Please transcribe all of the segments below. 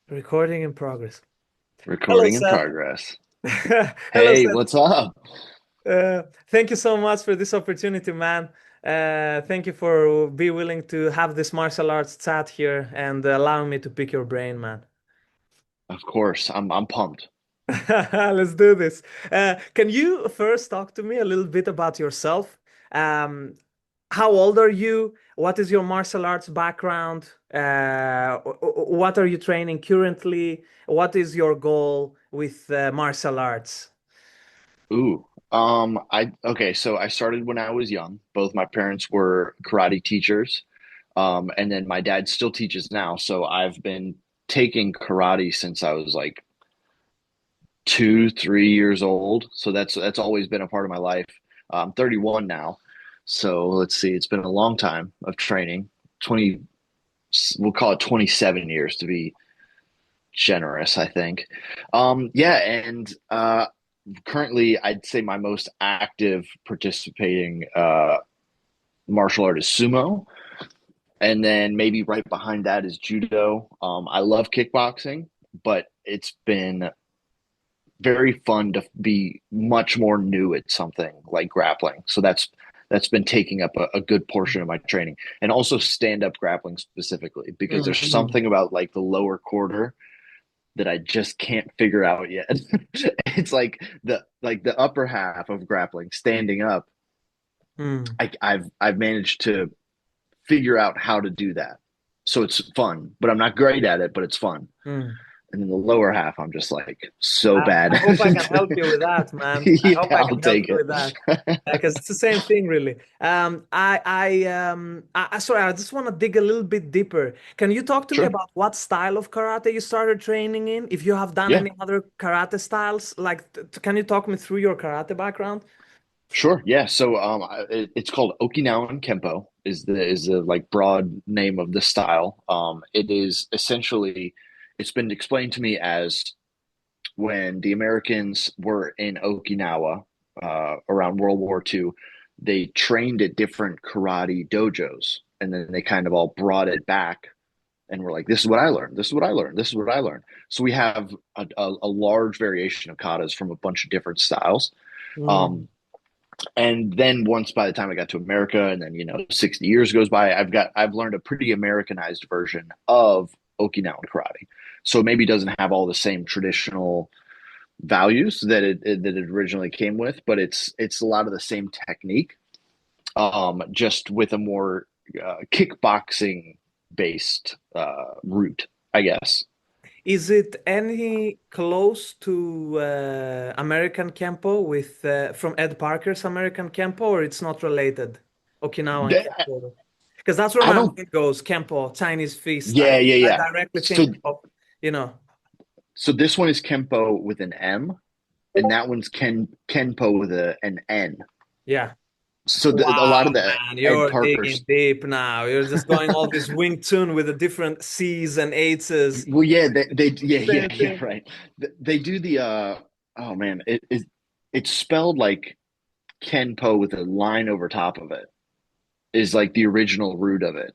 Recording in progress. Hello, Recording in Seth. progress. Hello, Hey, Seth. what's up? Thank you so much for this opportunity, man. Thank you for be willing to have this martial arts chat here and allowing me to pick your brain, man. Of course, I'm pumped. Let's do this. Can you first talk to me a little bit about yourself? Um, how old are you? What is your martial arts background? What are you training currently? What is your goal with martial arts? Ooh. I okay, so I started when I was young. Both my parents were karate teachers. And then my dad still teaches now, so I've been taking karate since I was like 2, 3 years old. So that's always been a part of my life. I'm 31 now. So let's see, it's been a long time of training. 20, we'll call it 27 years to be generous, I think. Yeah, and currently, I'd say my most active participating martial art is sumo, and then maybe right behind that is judo. I love kickboxing, but it's been very fun to be much more new at something like grappling. So that's been taking up a good portion of my training, and also stand up grappling specifically because there's Mm-hmm. something about like the lower quarter that I just can't figure out yet. It's like the upper half of grappling, standing up. I've managed to figure out how to do that, so it's fun. But I'm not great at it, but it's fun. Mm. And then the lower half, I'm just like so I bad at hope I can help you with it. that, man. I Yeah, hope I I'll can help take you it. with that because it's the same thing, really. Sorry, I just want to dig a little bit deeper. Can you talk to me Sure. about what style of karate you started training in? If you have done Yeah, any other karate styles, like, can you talk me through your karate background? sure. Yeah. So it's called Okinawan Kempo is the like broad name of the style. It is essentially it's been explained to me as when the Americans were in Okinawa around World War II, they trained at different karate dojos, and then they kind of all brought it back and were like, "This is what I learned. This is what I learned. This is what I learned." So we have a large variation of katas from a bunch of different styles. Mm. Um, and then once by the time I got to America, and then 60 years goes by, I've learned a pretty Americanized version of Okinawan karate. So it maybe doesn't have all the same traditional values that it originally came with, but it's a lot of the same technique, just with a more kickboxing based route, I guess. Is it any close to American Kempo with from Ed Parker's American Kempo, or it's not related? Okinawan Kempo. Because that's where I my don't. mind goes, Kempo, Chinese feast. Yeah, yeah, I yeah. directly So think of, you know. so this one is Kempo with an M, and that one's Kenpo with an N. Yeah. So a Wow, lot of the man, Ed you're digging Parker's. deep now. You're just going all this Wing Chun with the different C's and H's. Well, yeah, they yeah, yeah, Same yeah, thing. right. They do the oh man, it's spelled like Kenpo with a line over top of it is like the original root of it.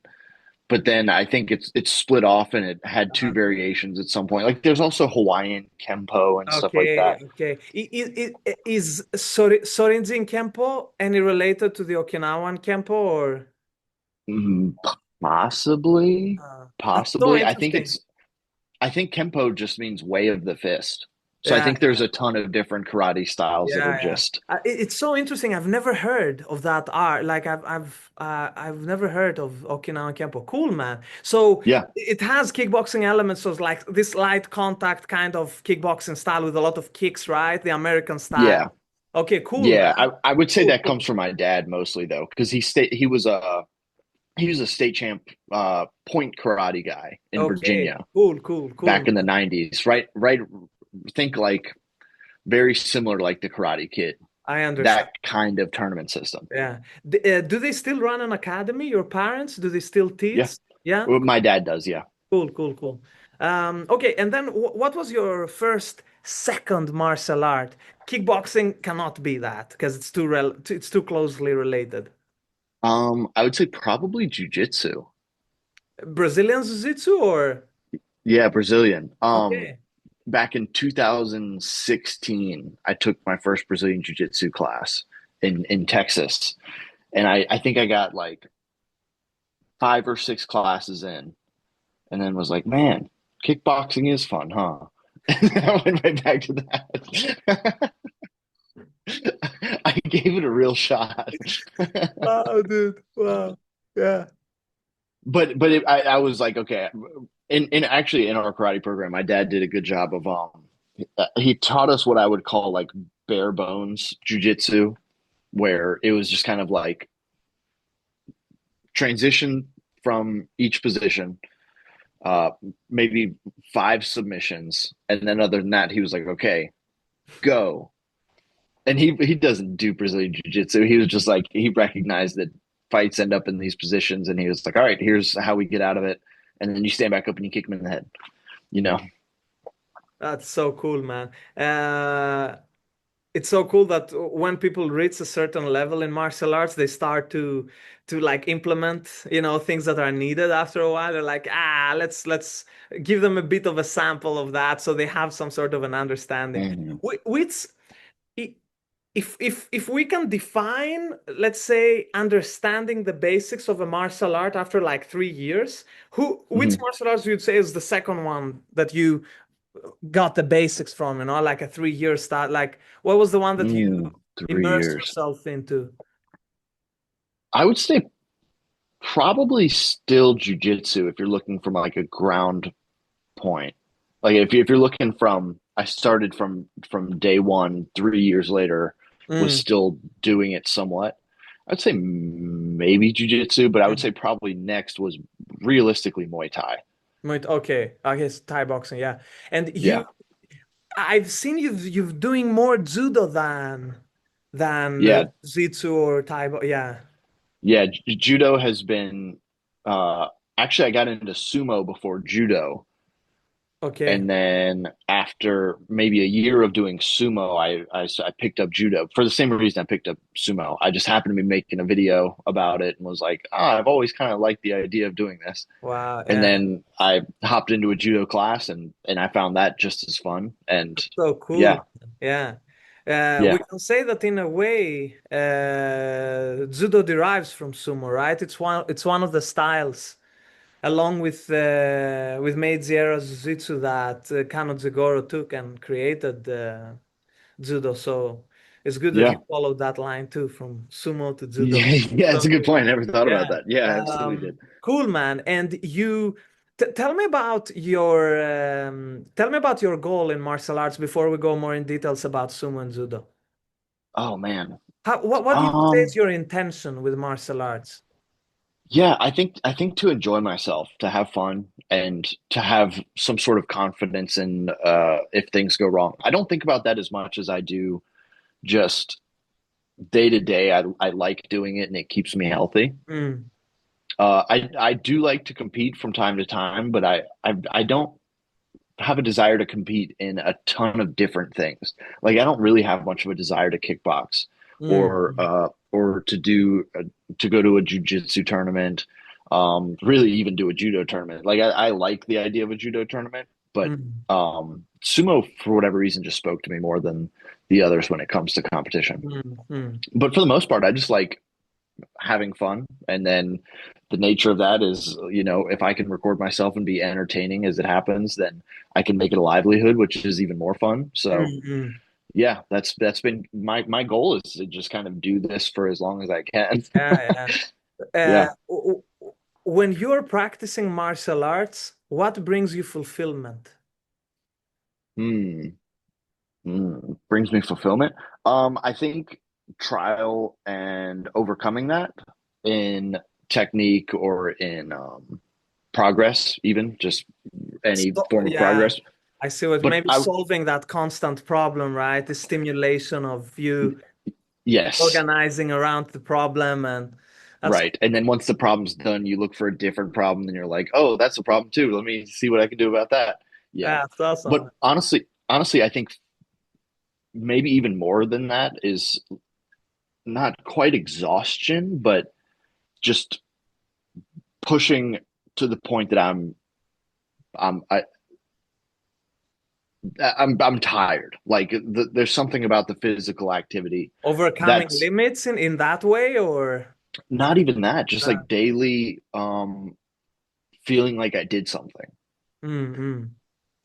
But then I think it's split off and it had two variations at some point. Like there's also Hawaiian Kempo and stuff like Okay, that. okay. Is Sorinjin Kempo any related to the Okinawan Kempo or? Mm, possibly, That's so possibly. interesting. I think Kempo just means way of the fist. So I Yeah, think there's a ton of different karate styles that are yeah, yeah. just It's so interesting. I've never heard of that art. Like I've never heard of Okinawan Kempo. Cool, man. So yeah, it has kickboxing elements, so it's like this light contact kind of kickboxing style with a lot of kicks, right? The American style. yeah. Okay, cool, Yeah, man. I would say Cool, that comes cool. from my dad mostly though, because he was a state champ point karate guy in Okay, Virginia cool, cool, cool, back in the man. 90s. Right, think like very similar like the Karate Kid, I understand. that kind of tournament system. Yeah. Do they still run an academy, your parents? Do they still Yeah. teach? Yeah. Well, my dad does, yeah. Cool, cool, cool. Okay, and then what was your first, second martial art? Kickboxing cannot be that because it's too closely related. I would say probably jujitsu. Brazilian Jiu-Jitsu or? Yeah, Brazilian. Okay. Back in 2016, I took my first Brazilian jiu-jitsu class in Texas. And I think I got like 5 or 6 classes in and then was like, man, kickboxing is fun, huh? And then I went right back to that. I gave it a real shot. Wow, dude. Wow. Yeah. But I was like, okay. In actually in our karate program, my dad did a good job of he taught us what I would call like bare bones jujitsu, where it was just kind of like transition from each position, uh, maybe 5 submissions, and then other than that, he was like, okay, go. And he doesn't do Brazilian jiu-jitsu. He was just like he recognized that fights end up in these positions, and he was like, all right, here's how we get out of it, and then you stand back up and you kick him in the head. You know. That's so cool, man. Uh, it's so cool that when people reach a certain level in martial arts, they start to like implement, things that are needed after a while. They're like, let's give them a bit of a sample of that so they have some sort of an understanding. Mhm. Which if we can define, let's say, understanding the basics of a martial art after like 3 years, which Mhm. martial arts would say is the second one that you got the basics from, like a 3 year start? Like, what was the one that you Mm, three immersed years. yourself into? I would say probably still jujitsu if you're looking from like a ground point. Like if you're looking from, I started from day one, 3 years later, was Mm, still doing it somewhat. I'd say maybe jujitsu, but I would mm. say probably next was realistically Muay Thai. Okay, I guess Thai boxing, yeah. And Yeah, I've seen you've doing more judo than yeah, Jiu-Jitsu or yeah. yeah. Judo has been. Uh, Actually, I got into sumo before judo. Okay. And then after maybe a year of doing sumo, I picked up judo for the same reason I picked up sumo. I just happened to be making a video about it and was like, I've always kind of liked the idea of doing this. Wow, And yeah. then I hopped into a judo class and I found that just as fun. And So cool. yeah, Yeah. We yeah, can say that in a way, judo derives from sumo, right? It's one of the styles, along with Meiji era Jiu-Jitsu, that Kano Jigoro took and created judo. So it's good that you yeah, followed that line too, from sumo to judo. yeah, yeah. So It's a good cool. point. I never thought about Yeah. that. Yeah, I absolutely did. Cool, man. And tell me about your goal in martial arts before we go more in details about sumo and judo. Oh man. What would you say is Um, your intention with martial arts? Yeah, I think to enjoy myself, to have fun, and to have some sort of confidence in if things go wrong. I don't think about that as much as I do just day to day. I like doing it and it keeps me healthy. Mm, I do like to compete from time to time, but I don't have a desire to compete in a ton of different things. Like I don't really have much of a desire to kickbox mm, or to go to a jujitsu tournament. Really even do a judo tournament. Like I like the idea of a judo tournament, but mm, sumo for whatever reason just spoke to me more than the others when it comes to competition. mm. But for the most part, I just like having fun. And then the nature of that is, if I can record myself and be entertaining as it happens, then I can make it a livelihood, which is even more fun. So Mm, mm. yeah, that's been my goal is to just kind of do this for as long as I can. Yeah, yeah. Yeah. When you're practicing martial arts, what brings you fulfillment? Hmm. Brings me fulfillment. I think trial and overcoming that in technique or in progress, even just any So, form of yeah, progress. I see what But maybe I, solving that constant problem, right? The stimulation of you yes, organizing around the problem, and that's right. And then once the problem's done, you look for a different problem, and you're like, oh, that's a problem too. Let me see what I can do about that. Yeah. yeah, it's awesome. But honestly, I think maybe even more than that is not quite exhaustion, but just pushing to the point that I'm I'm tired. Like there's something about the physical activity Overcoming that's limits in that way, or not even that, just uh, like daily feeling like I did something. mm,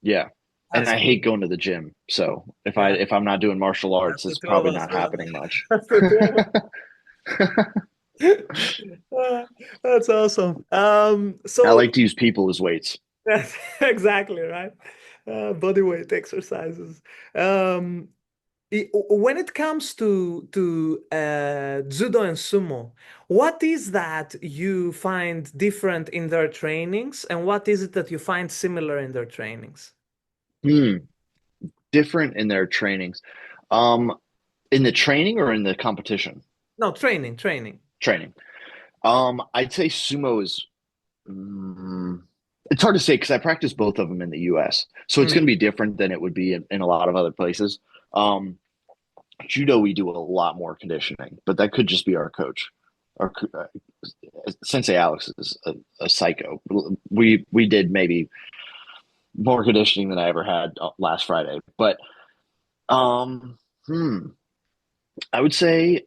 Yeah. And that's I hate cool. going to the gym. So Yeah, if I'm not doing martial arts, that's the it's two of probably us, not man. happening much. That's the two of us. Uh, that's awesome. I So like to use people as weights. exactly right. Body weight exercises. Um, when it comes to judo and sumo, what is that you find different in their trainings, and what is it that you find similar in their trainings? Hmm. Different in their trainings. Um, in the training or in the competition? No, training. Training. I'd say sumo is mm, it's hard to say because I practice both of them in the US. So it's going to Mm, be different than it would be in a lot of other places. Um, Judo, we do a lot more conditioning, but that could just be our coach. Our Sensei Alex is a psycho. We did maybe more conditioning than I ever had last Friday, but um, hmm, I would say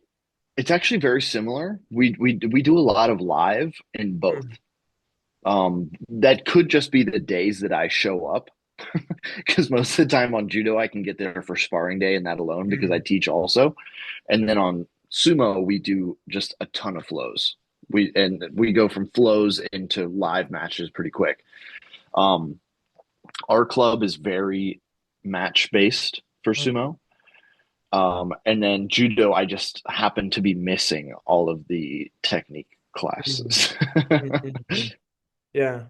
it's actually very similar. We do a lot of live in both. mm, That could just be the days that I show up because most of the time on judo I can get there for sparring day and that alone because I mm, teach also. And then on sumo we do just a ton of flows. We go from flows into live matches pretty quick. Um, our club is very match based for mm, sumo. And then judo, I just happen to be missing all of the technique mm, classes. mm. Yeah.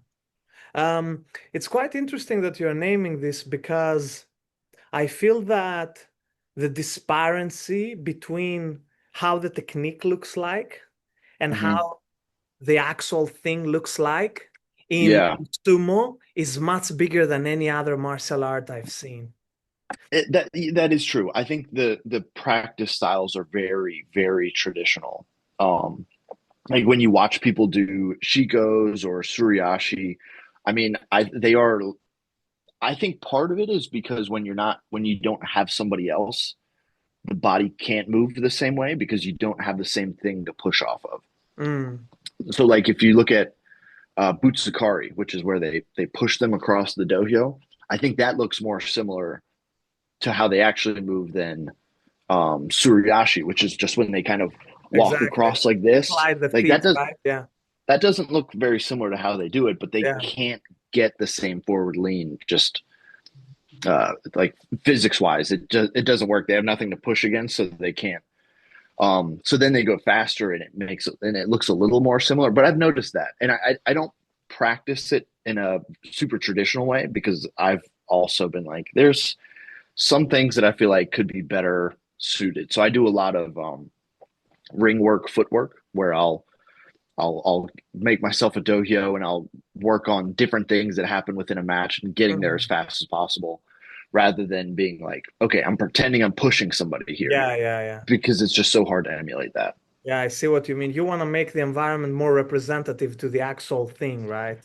It's quite interesting that you're naming this because I feel that the disparity between how the technique looks like and Mhm. how the actual thing looks like in Yeah, sumo is much bigger than any other martial art I've seen. that is true. I think the practice styles are very traditional. Um, like when you watch people do shikos or suriashi, I mean, I they are. I think part of it is because when you don't have somebody else, the body can't move the same way because you don't have the same thing to push off of. Mm, So, like if you look at Butsukari, which is where they push them across the dohyo, I think that looks more similar to how they actually move than Suriyashi, which is just when they kind of walk exactly. across like this. Slide the Like feet, right? Yeah. that doesn't look very similar to how they do it, but they Yeah. can't get the same forward lean just like physics wise. It doesn't work. They have nothing to push against, so they can't. So then they go faster, and it looks a little more similar. But I've noticed that, and I don't practice it in a super traditional way because I've also been like, there's some things that I feel like could be better suited. So I do a lot of ring work, footwork, where I'll make myself a dohyo and I'll work on different things that happen within a match and getting there as Mhm. fast as possible, rather than being like, okay, I'm pretending I'm pushing somebody here Yeah. because it's just so hard to emulate that. Yeah, I see what you mean. You want to make the environment more representative to the actual thing, right?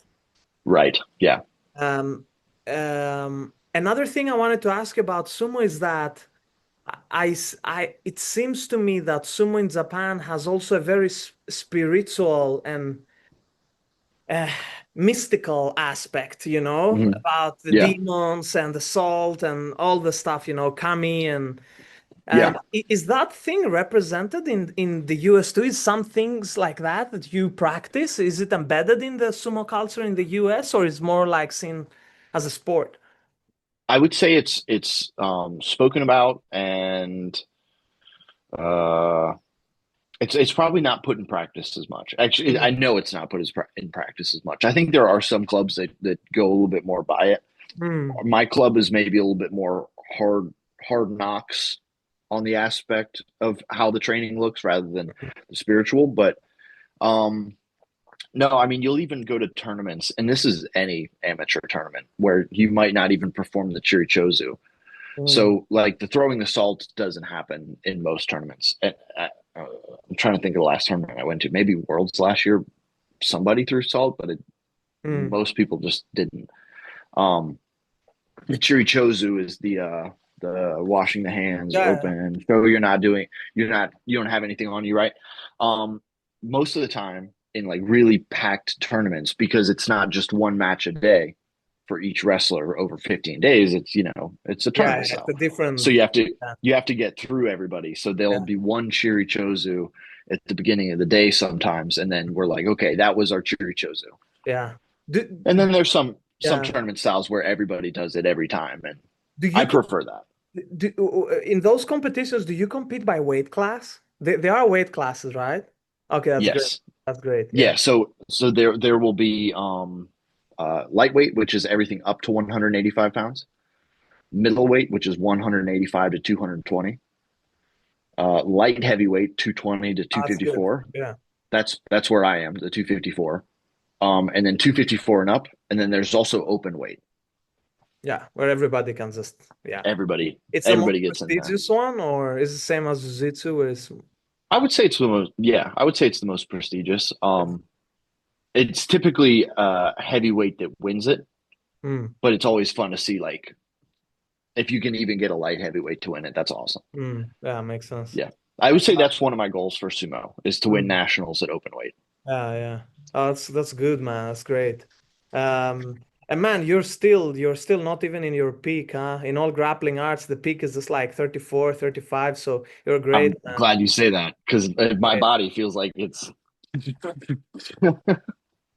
Right? Yeah. Um, Another thing I wanted to ask about sumo is that it seems to me that sumo in Japan has also a very spiritual and uh, mystical aspect, Hmm. about the Yeah. demons and the salt and all the stuff, kami and Yeah. is that thing represented in the US too? Is some things like that you practice? Is it embedded in the sumo culture in the US, or is more like seen as a sport? I would say it's spoken about and uh it's probably not put in practice as much. Actually, I Mm, know it's not put in practice as much. I think there are some clubs that go a little bit more by it. mm, My club is maybe a little bit more hard knocks on the aspect of how the training looks rather than the spiritual. But um, no, I mean you'll even go to tournaments, and this is any amateur tournament where you might not even perform the chirichozu. mm, So like the throwing the salt doesn't happen in most tournaments. And I'm trying to think of the last tournament I went to. Maybe Worlds last year, somebody threw salt, but mm, most people just didn't. Um, The chirichozu is the washing the hands Yeah, open, so you don't have anything on you, right? Um, Most of the time in like really packed tournaments, because it's not just one match a day for each wrestler over 15 days, it's it's a yeah, tournament it's style. a So different. Yeah, you have to get through everybody. So there'll yeah, be one chirichozu at the beginning of the day sometimes, and then we're like, okay, that was our chirichozu. yeah. Do, And then there's some yeah. tournament styles where everybody does it every time, and Do I you prefer that. in those competitions? Do you compete by weight class? There are weight classes, right? Okay, that's great. Yes. That's great. Yeah. Yeah, so there will be lightweight, which is everything up to 185 pounds, middleweight, which is 185 to 220, light heavyweight, 220 to That's good. 254. Yeah. That's where I am, the 254. And then 254 and up, and then there's also open weight. Yeah, where everybody can just, yeah. It's the most Everybody gets in there. prestigious one, or is it the same as Jiu-Jitsu, where it's I would say it's the most, yeah, I would say it's the most prestigious. It's typically a heavyweight that wins it, mm, but it's always fun to see like if you can even get a light heavyweight to win it, that's awesome. yeah, makes sense. Yeah. I would say that's one of my goals for sumo is to win Mm, nationals at open weight. yeah, yeah. Oh, that's good, man. That's great. And man, you're still not even in your peak, huh? In all grappling arts, the peak is just like 34, 35. So you're great, I'm man. glad you say that because my Great. body feels like it's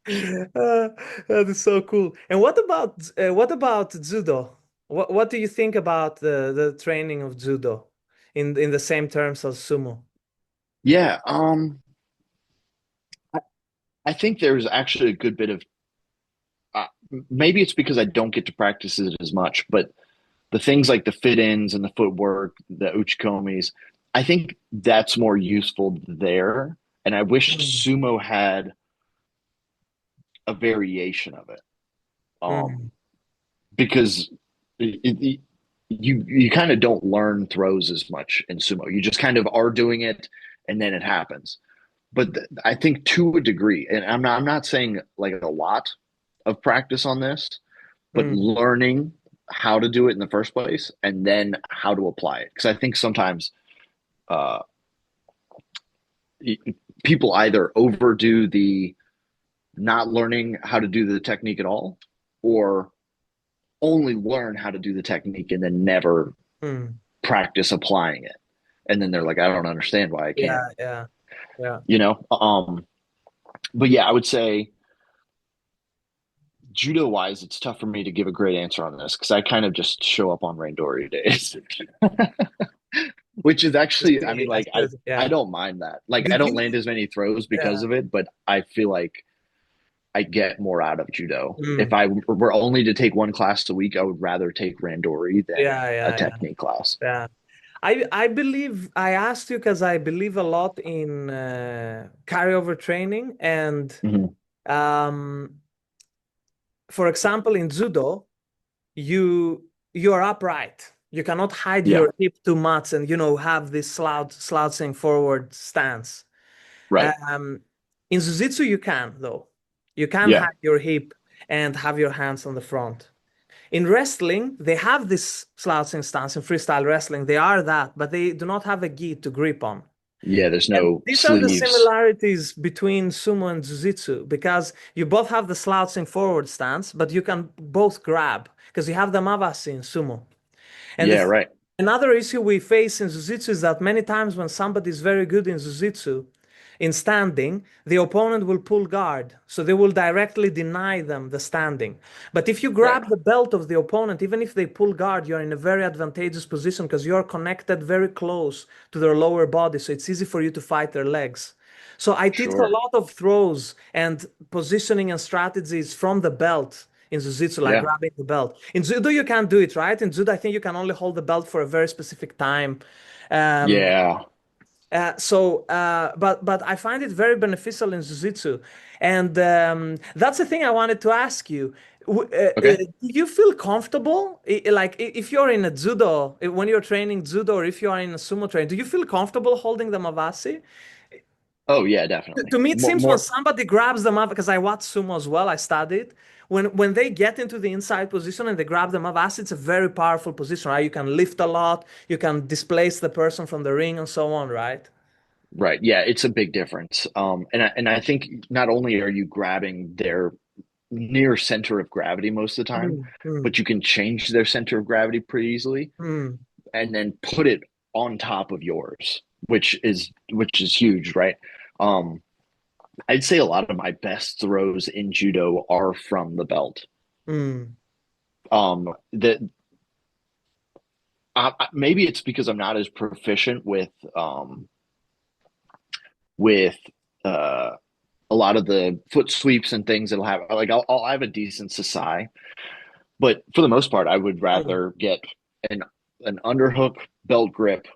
That is so cool. And what about judo? What do you think about the training of judo in the same terms as sumo? yeah. I, I think there's actually a good bit of uh, maybe it's because I don't get to practice it as much, but the things like the fit ins and the footwork, the uchikomis, I think that's more useful there. And I wish Mm, sumo had a variation of it. mm, Because you kind of don't learn throws as much in sumo. You just kind of are doing it and then it happens. But I think to a degree, and I'm not saying like a lot of practice on this, but mm, learning how to do it in the first place and then how to apply it. Because I think sometimes uh, people either overdo the not learning how to do the technique at all, or only learn how to do the technique and then never mm. practice applying it. And then they're like, I don't understand why I can't, Yeah, yeah, yeah. you know? But yeah, I would say judo wise, it's tough for me to give a great answer on this because I kind of just show up on Randori days, which is I actually, I see, mean, I like, see. I Yeah. don't mind that. Like, I Did don't you? land as many throws because Yeah. of it, but I feel like I get more out of judo. If Mm. I were only to take one class a week, I would rather take Randori than Yeah, a yeah, yeah, technique class. yeah. I believe I asked you because I believe a lot in carryover training and Mm-hmm. um, for example, in judo, you are upright. You cannot hide Yeah, your hip too much and have this slouching forward stance. right. Um, in jiu-jitsu, you can though. You can Yeah, hide your hip and have your hands on the front. In wrestling, they have this slouching stance. In freestyle wrestling, they are that, but they do not have a gi to grip on. yeah, there's And no these are the sleeves. similarities between sumo and jiu-jitsu because you both have the slouching forward stance, but you can both grab because you have the mavasi in sumo. And Yeah, right. another issue we face in jiu-jitsu is that many times when somebody is very good in jiu-jitsu, in standing, the opponent will pull guard. So they will directly deny them the standing. But if you Right. grab the belt of the opponent, even if they pull guard, you're in a very advantageous position because you're connected very close to their lower body. So it's easy for you to fight their legs. So I teach a Sure. lot of throws and positioning and strategies from the belt in jiu-jitsu, like Yeah. grabbing the belt. In judo, you can't do it, right? In judo, I think you can only hold the belt for a very specific time. Um, Yeah. but I find it very beneficial in jiu-jitsu, and that's the thing I wanted to ask you. Okay. Do you feel comfortable, like if you're in a judo, when you're training judo, or if you are in a sumo training, do you feel comfortable holding the mavasi? Oh yeah, To definitely. me, it More, seems when more somebody grabs them up, because I watch sumo as well, I studied. When they get into the inside position and they grab them up, as it's a very powerful position, right? You can lift a lot, you can displace the person from the ring, and so on, right? right. Yeah, it's a big difference. And I think not only are you grabbing their near center of gravity most of the time, Mm, mm, but you can change their center of gravity pretty easily mm, and then put it on top of yours, which is huge, right? Um, I'd say a lot of my best throws in judo are from the belt. mm, That maybe it's because I'm not as proficient with uh, a lot of the foot sweeps and things that'll have like I'll have a decent Sasai, but for the most part, I would mm, rather get an an underhook belt grip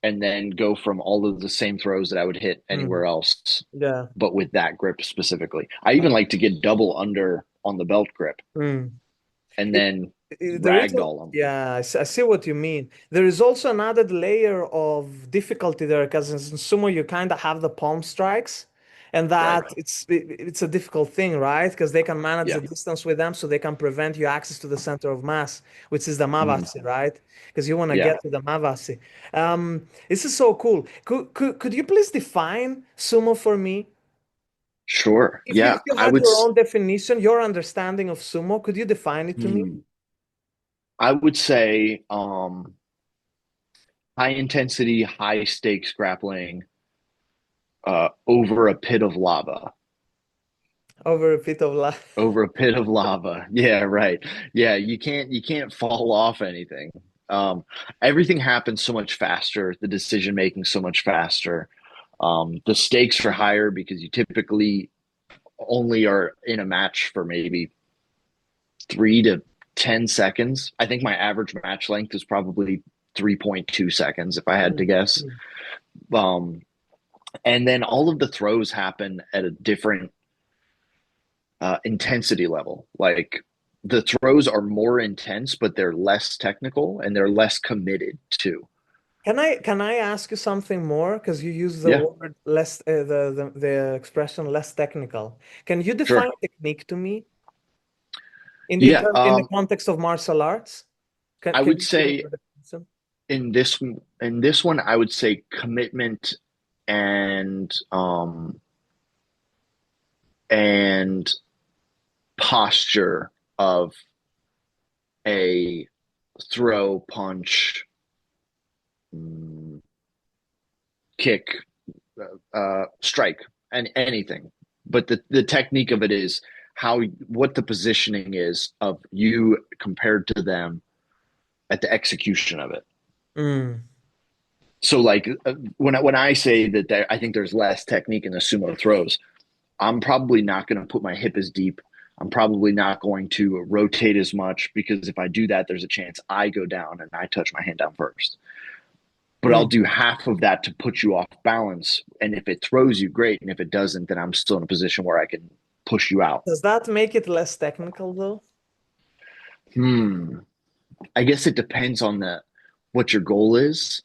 and then go from all of the same throws that I would hit mm. anywhere else, Yeah. but with that grip specifically. I even like to get double under on the belt grip Mm. and then There is a, ragdoll them. yeah, I see what you mean. There is also an added layer of difficulty there because in sumo you kind of have the palm strikes, and Right. that it's a difficult thing, right? Because they can manage the Yeah. distance with them, so they can prevent you access to the center of mass, which is the Mhm. mavasi, right? Because you want to Yeah. get to the mavasi. This is so cool. Could you please define sumo for me? Sure. If Yeah. you had your own definition, your understanding of sumo, could you define it to me? I would say high intensity, high stakes grappling over a pit of lava. Over a bit of life. Over a pit of lava. Yeah, right. Yeah, you can't fall off anything. Um, Everything happens so much faster, the decision making so much faster. The stakes are higher because you typically only are in a match for maybe 3 to 10 seconds. I think my average match length is probably 3.2 seconds, if I had to Mm, guess. mm. Um, and then all of the throws happen at a different intensity level. Like the throws are more intense, but they're less technical and they're less committed too. Can I ask you something more? Because you use the Yeah, word less, the expression less technical. Can you define sure. technique to me Yeah, in the context of martial arts? I Can would you give me say your definition? in this one, I would say commitment and and posture of a throw, punch, mm, kick, strike, and anything. But the technique of it is what the positioning is of you compared to them at the execution of it. Mm. So like when I say that I think there's less technique in the sumo throws, I'm probably not going to put my hip as deep. I'm probably not going to rotate as much because if I do that, there's a chance I go down and I touch my hand down first. But I'll Mm. do half of that to put you off balance. And if it throws you, great. And if it doesn't, then I'm still in a position where I can push you out. Does that make it less technical though? Hmm. I guess it depends on the what your goal is.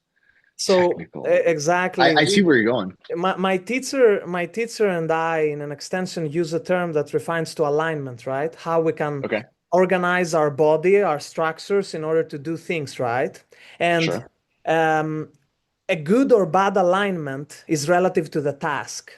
So Technical. I, exactly, I see where you're going. my teacher and I in an extension use a term that refers to alignment, right? How we can Okay. organize our body, our structures in order to do things, right? And Sure. um, a good or bad alignment is relative to the task.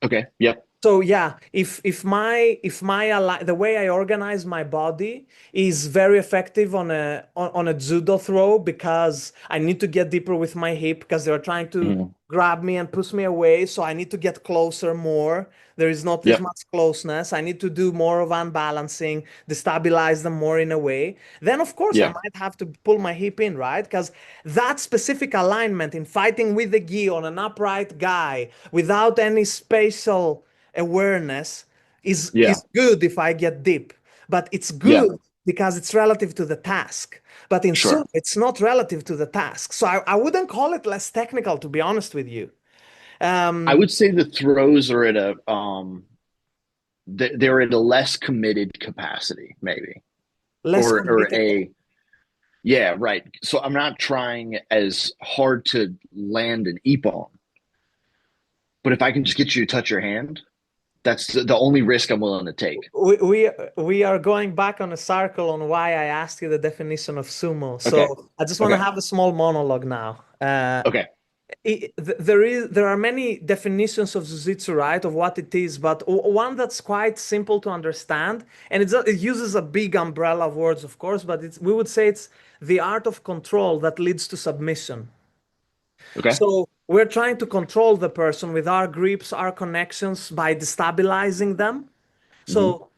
Okay. Yep. So yeah, the way I organize my body is very effective on a judo throw because I need to get deeper with my hip because they're trying to Mhm. grab me and push me away. So I need to get closer more. There is not this Yep. much closeness. I need to do more of unbalancing, destabilize them more in a way. Then of course I Yeah. might have to pull my hip in, right? Because that specific alignment in fighting with the gi on an upright guy without any spatial awareness Yeah. is good if I get deep, but it's Yeah. good because it's relative to the task. But in Zoom, Sure. it's not relative to the task. So I wouldn't call it less technical, to be honest with you. I Um, would say the throws are at a they're at a less committed capacity, maybe. Less Or committed. a Yeah, right. So I'm not trying as hard to land an ippon. But if I can just get you to touch your hand, that's the only risk I'm willing to take. We are going back on a circle on why I asked you the definition of sumo. Okay. So I just want to Okay. have a small monologue now. Okay. There are many definitions of jiu-jitsu, right, of what it is, but one that's quite simple to understand, and it uses a big umbrella of words, of course, but we would say it's the art of control that leads to submission. Okay. So we're trying to control the person with our grips, our connections by destabilizing them. Hmm. So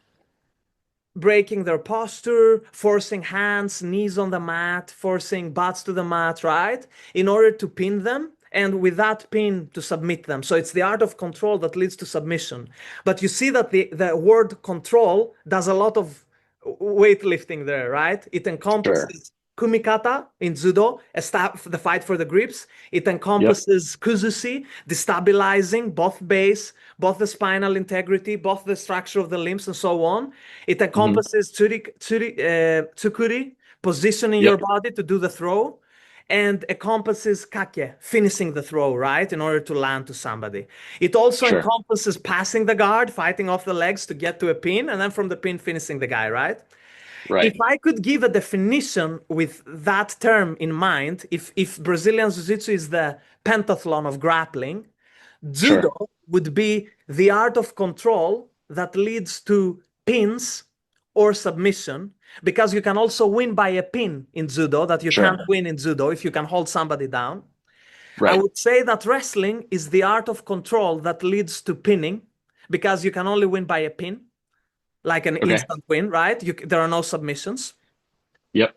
breaking their posture, forcing hands, knees on the mat, forcing butts to the mat, right? In order to pin them and with that pin to submit them. So it's the art of control that leads to submission. But you see that the word control does a lot of weightlifting there, right? It Sure. encompasses kumikata in judo, the fight for the grips. It Yep. encompasses kuzushi, destabilizing both base, both the spinal integrity, both the structure of the limbs, and so on. It Hmm. encompasses tsukuri, positioning your Yep. body to do the throw, and encompasses kake, finishing the throw, right, in order to land to somebody. It also Sure. encompasses passing the guard, fighting off the legs to get to a pin, and then from the pin, finishing the guy, right? If Right. I could give a definition with that term in mind, if Brazilian Jiu-Jitsu is the pentathlon of grappling, Sure. Judo would be the art of control that leads to pins or submission, because you can also win by a pin in Judo that you can't Sure. win in Judo if you can hold somebody down. I Right. would say that wrestling is the art of control that leads to pinning, because you can only win by a pin, like an Okay. instant win, right? There are no submissions. Yep.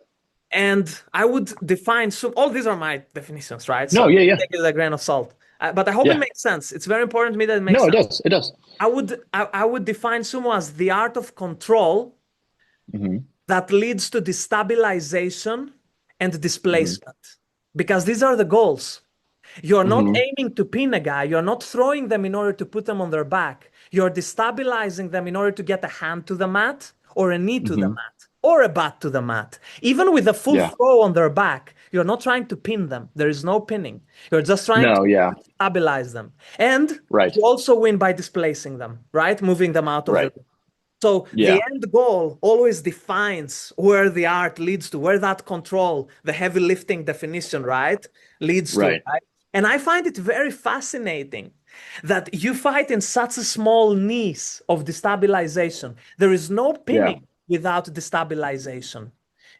And I would define some, all these are my definitions, right? No, So yeah, yeah. take it with a grain of salt. But I hope it Yeah. makes sense. It's very important to me that it makes No, it sense. does. It does. I would define sumo as the art of control Hmm. that leads to destabilization and Hmm. displacement, because these are the goals. You're not Hmm. aiming to pin a guy. You're not throwing them in order to put them on their back. You're destabilizing them in order to get a hand to the mat or a knee to the Hmm. mat or a butt to the mat. Even with a full Yeah. throw on their back, you're not trying to pin them. There is no pinning. You're just trying to No, yeah. stabilize them. And Right. you also win by displacing them, right? Moving them out of the. Right. So the Yeah. end goal always defines where the art leads to, where that control, the heavy lifting definition, right, leads to, Right. right? And I find it very fascinating that you fight in such a small niche of destabilization. There is no Yeah. pinning without destabilization.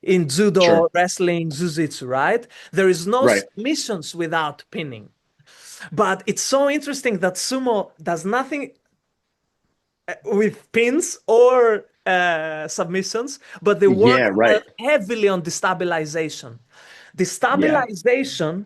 In judo, Sure. wrestling, jiu-jitsu, right? There is no Right. submissions without pinning. But it's so interesting that sumo does nothing with pins or submissions, but they work Yeah. Right. heavily on destabilization. Yeah. Destabilization,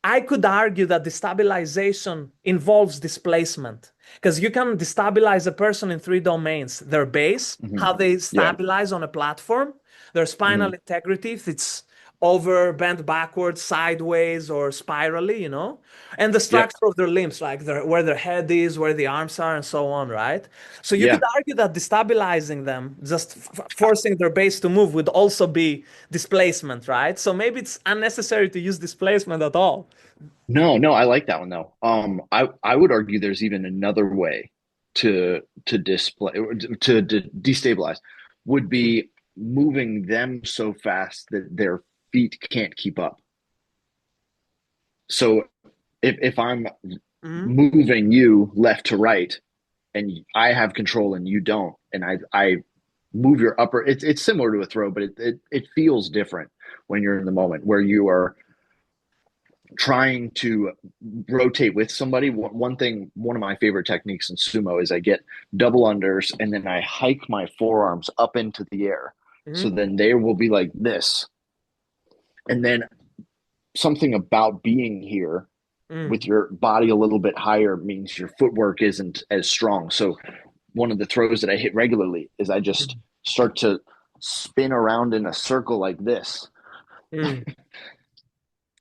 I could argue that destabilization involves displacement, because you can destabilize a person in three domains: their base, Hmm. how they Yeah. stabilize on a platform, their Hmm. spinal integrity, if it's over, bent backwards, sideways, or spirally, and the Yep. structure of their limbs, like where their head is, where the arms are, and so on, right? So you could Yeah. argue that destabilizing them, just forcing their base to move, would also be displacement, right? So maybe it's unnecessary to use displacement at all. No, no, I like that one though. I would argue there's even another way to display to destabilize would be moving them so fast that their feet can't keep up. So if I'm Mhm. moving you left to right and I have control and you don't, and I move your upper, it's similar to a throw, but it feels different when you're in the moment where you are trying to rotate with somebody. One thing, one of my favorite techniques in sumo is I get double unders and then I hike my forearms up into the air. So Mhm. then they will be like this. And then something about being here Mm. with your body a little bit higher means your footwork isn't as strong. So one of the throws that I hit regularly is I just Mm. start to spin around in a circle like this. Mm.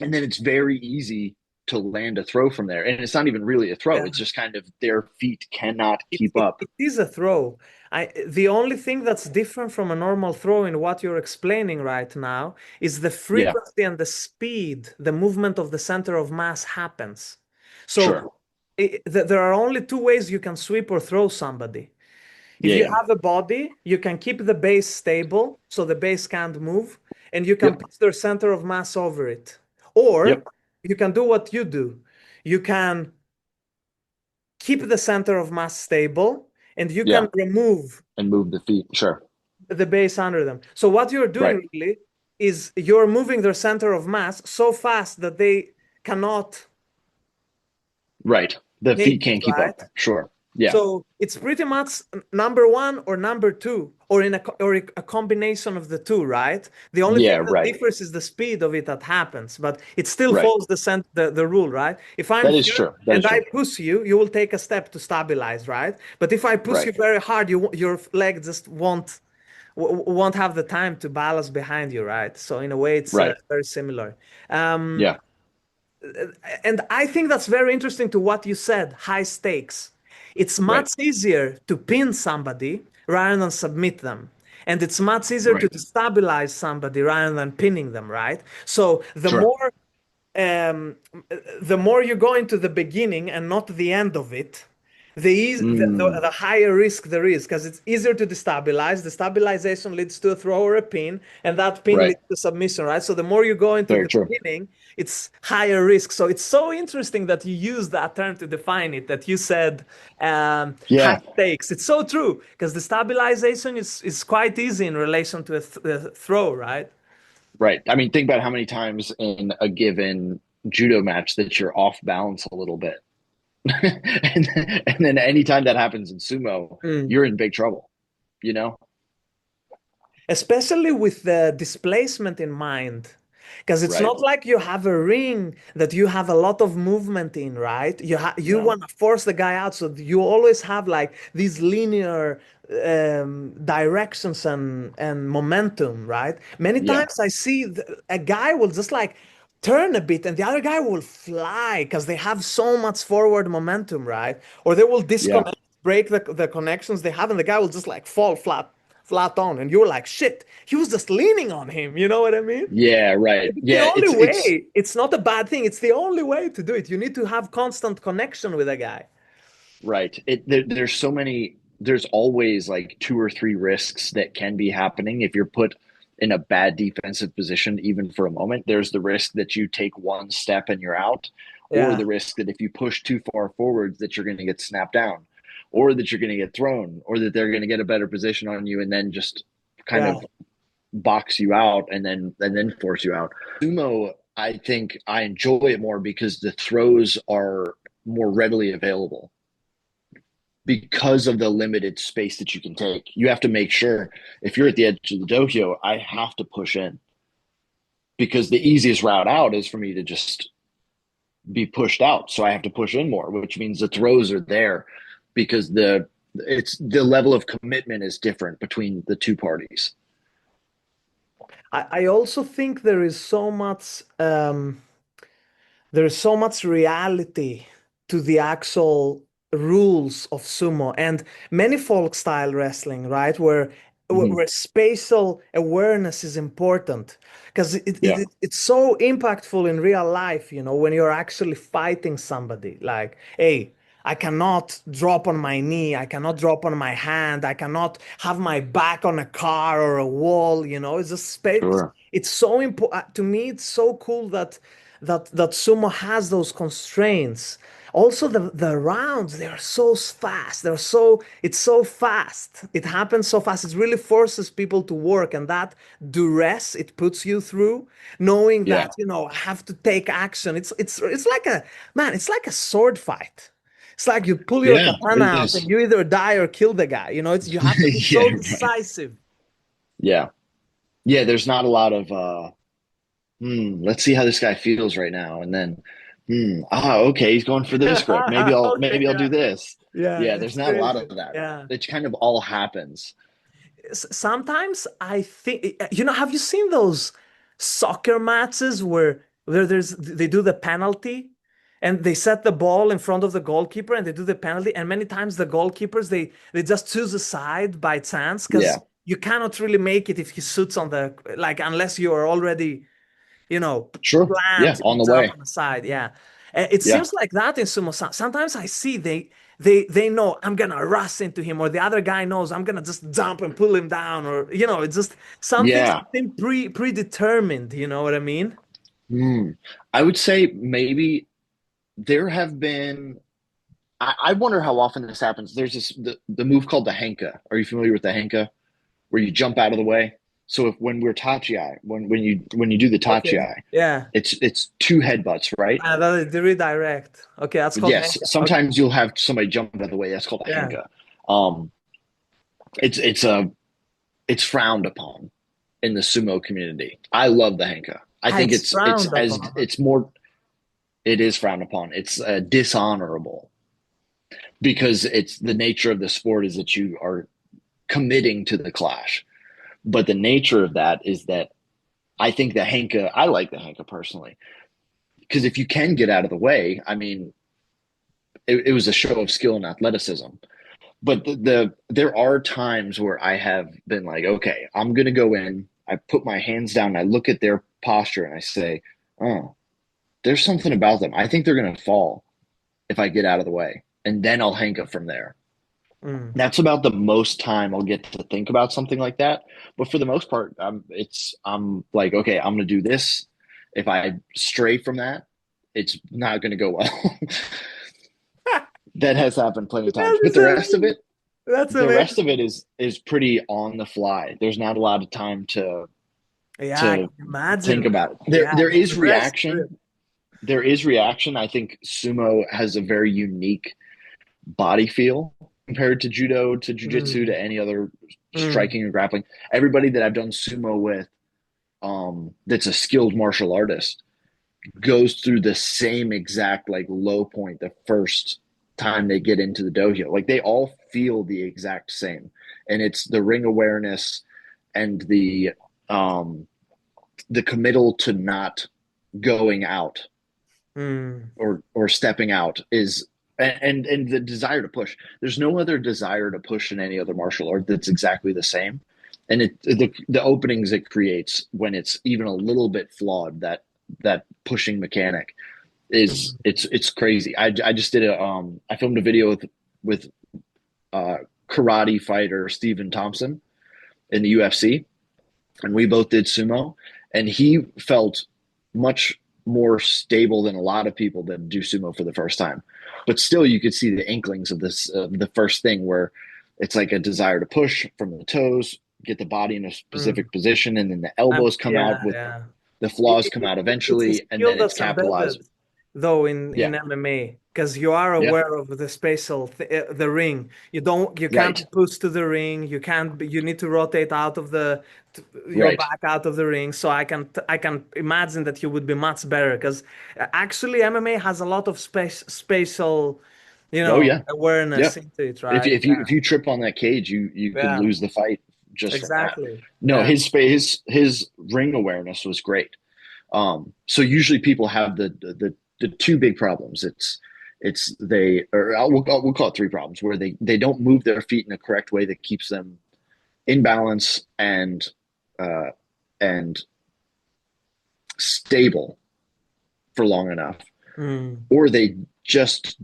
And then it's very easy to land a throw from there. And it's not even really a throw. Yeah. It's just kind of their feet cannot It, keep it, up. it is a throw. The only thing that's different from a normal throw in what you're explaining right now is the Yeah, frequency and the speed, the movement of the center of mass happens. So sure. there are only two ways you can sweep or throw somebody. If Yeah, you yeah. have a body, you can keep the base stable so the base can't move, and you can Yep. put their center of mass over it. Or Yep. you can do what you do. You can keep the center of mass stable and you can Yeah. remove And move the feet. Sure. the base under them. So what you're Right. doing really is you're moving their center of mass so fast that they cannot Right. The make feet it, can't keep right? up. Sure. Yeah. So it's pretty much number one or number two, or in a combination of the two, right? The only thing Yeah. that Right. differs is the speed of it that happens, but it still Right. follows the rule, right? If I'm That is here true. That and is I true. push you, you will take a step to stabilize, right? But if I push Right. you very hard, your leg just won't have the time to balance behind you, right? So in a way, it's Right. very similar. Um, Yeah. and I think that's very interesting to what you said, high stakes. It's Right. much easier to pin somebody rather than submit them. And it's much easier to Right. destabilize somebody rather than pinning them, right? So Sure. um, the more you go into the beginning and not the end of it, Mm. the higher risk there is because it's easier to destabilize. The stabilization leads to a throw or a pin, and that pin Right. leads to submission, right? So the more you go into Very the true. beginning, it's higher risk. So it's so interesting that you use that term to define it, that you said high Yeah. stakes. It's so true because the stabilization is quite easy in relation to a throw, right? Right. I mean, think about how many times in a given judo match that you're off balance a little bit. and, and then anytime that happens in sumo, Mm. you're in big trouble, you know? Especially with the displacement in mind. Because it's Right. not like you have a ring that you have a lot of movement in, right? You No. want to force the guy out, so you always have like these linear directions and momentum, right? Many Yeah. times I see a guy will just like turn a bit and the other guy will fly because they have so much forward momentum, right? Or they will Yeah. disconnect, break the connections they have, and the guy will just like fall flat on, and you're like, shit, he was just leaning on him. You know what I mean? Yeah. Right. It's the Yeah. only It's way. It's not a bad thing. It's the only way to do it. You need to have constant connection with a guy. right. There's so many, there's always like two or three risks that can be happening if you're put in a bad defensive position, even for a moment. There's the risk that you take one step and you're out, or Yeah, the risk that if you push too far forward, that you're going to get snapped down, or that you're going to get thrown, or that they're going to get a better position on you and then just kind yeah. of box you out and then force you out. Sumo, I think I enjoy it more because the throws are more readily available because of the limited space that you can take. You have to make sure if you're at the edge of the dojo, I have to push in because the easiest route out is for me to just be pushed out. So I have to push in more, which means the throws are there because the level of commitment is different between the two parties. I also think there is so much reality to the actual rules of sumo and many folk style wrestling, right? Mm-hmm. Where spatial awareness is important because Yeah, it's so impactful in real life, you know, when you're actually fighting somebody. Like, hey, I cannot drop on my knee, I cannot drop on my hand, I cannot have my back on a car or a wall, you know, it's just space. sure. It's so important to me. It's so cool that sumo has those constraints. Also, the rounds, they are so fast. It's so fast. It happens so fast. It really forces people to work, and that duress it puts you through, knowing Yeah, that, you know, I have to take action. It's like a man, it's like a sword fight. It's like you pull your yeah, katana it out and is. you either die or kill the guy. You know, you have to be so Yeah, right. decisive. Yeah, yeah. There's not a lot of let's see how this guy feels right now, and then okay, he's going for this grip. Okay, Maybe I'll yeah. do this. Yeah, Yeah, there's it's not a lot of crazy. that. Yeah. It kind of all happens. Sometimes I think, you know, have you seen those soccer matches where they do the penalty and they set the ball in front of the goalkeeper and they do the penalty, and many times the goalkeepers they just choose a side by chance because Yeah, you cannot really make it if he shoots on the, like, unless you are already, you know, sure. planned Yeah, to on the jump way. on the side. Yeah. It Yeah. seems like that in sumo. Sometimes I see they know I'm gonna rush into him, or the other guy knows I'm gonna just jump and pull him down, or it's just something Yeah. something predetermined. You know what I mean? Hmm. I would say maybe there have been. I wonder how often this happens. There's the move called the Henka. Are you familiar with the Henka, where you jump out of the way? So if when we're tachi, when you do the Okay. tachi, Yeah. it's two headbutts, right? That is the redirect. Okay, that's called Yes. Henka. Okay. Sometimes you'll have somebody jump out of the way. That's called a Yeah. Henka. Um, it's frowned upon in the sumo community. I love the Henka. I Ah, think it's it's frowned as upon. it's more it is frowned upon. It's dishonorable because it's the nature of the sport is that you are committing to the clash. But the nature of that is that I think the Henka, I like the Henka personally, because if you can get out of the way, I mean, it was a show of skill and athleticism. But there are times where I have been like, okay, I'm gonna go in. I put my hands down. And I look at their posture and I say, oh, there's something about them. I think they're gonna fall if I get out of the way, and then I'll hang up from there. Mm. That's about the most time I'll get to think about something like that. But for the most part, I'm like, okay, I'm gonna do this. If I stray from that, it's not gonna go well. That has happened plenty of That times. But is amazing. That's the rest of amazing. it is pretty on the fly. There's not a lot of time Yeah, I to can imagine, think man. about it. Yeah, There is the rest of it. reaction. There is reaction. I think sumo has a very unique body feel compared to judo, to jujitsu, Mm, to any other mm, striking or grappling. Everybody that I've done sumo with, that's a skilled martial artist, goes through the same exact like low point the first time they get into the dojo. Like they all feel the exact same, and it's the ring awareness and um the committal to not going out mm, or stepping out is and the desire to push. There's no other desire to push in any other martial art that's exactly the same. And the openings it creates when it's even a little bit flawed, that pushing mechanic is mm. it's crazy. I just did I filmed a video with uh karate fighter Stephen Thompson in the UFC, and we both did sumo, and he felt much more stable than a lot of people that do sumo for the first time. But still, you could see the inklings of this, the first thing where it's like a desire to push from the toes, get the body in a Mm. specific position, and then the elbows come Yeah, out with yeah. the flaws come out It's a eventually, and skill then it's that's embedded, capitalized. though, in Yeah, MMA, because you are yeah, aware of the spatial the ring. You can't right, push to the ring. You can't. You need to rotate out of your right. back out of the ring. So I can imagine that you would be much better because actually MMA has a lot of spatial, Oh yeah, yeah. awareness into it, If right? if you trip on that cage, you could Yeah, lose the fight just from that. exactly. No, Yeah. his ring awareness was great. So usually people have the two big problems. It's they or we'll call it three problems where they don't move their feet in a correct way that keeps them in balance uh, and stable for long enough, Mm, or they just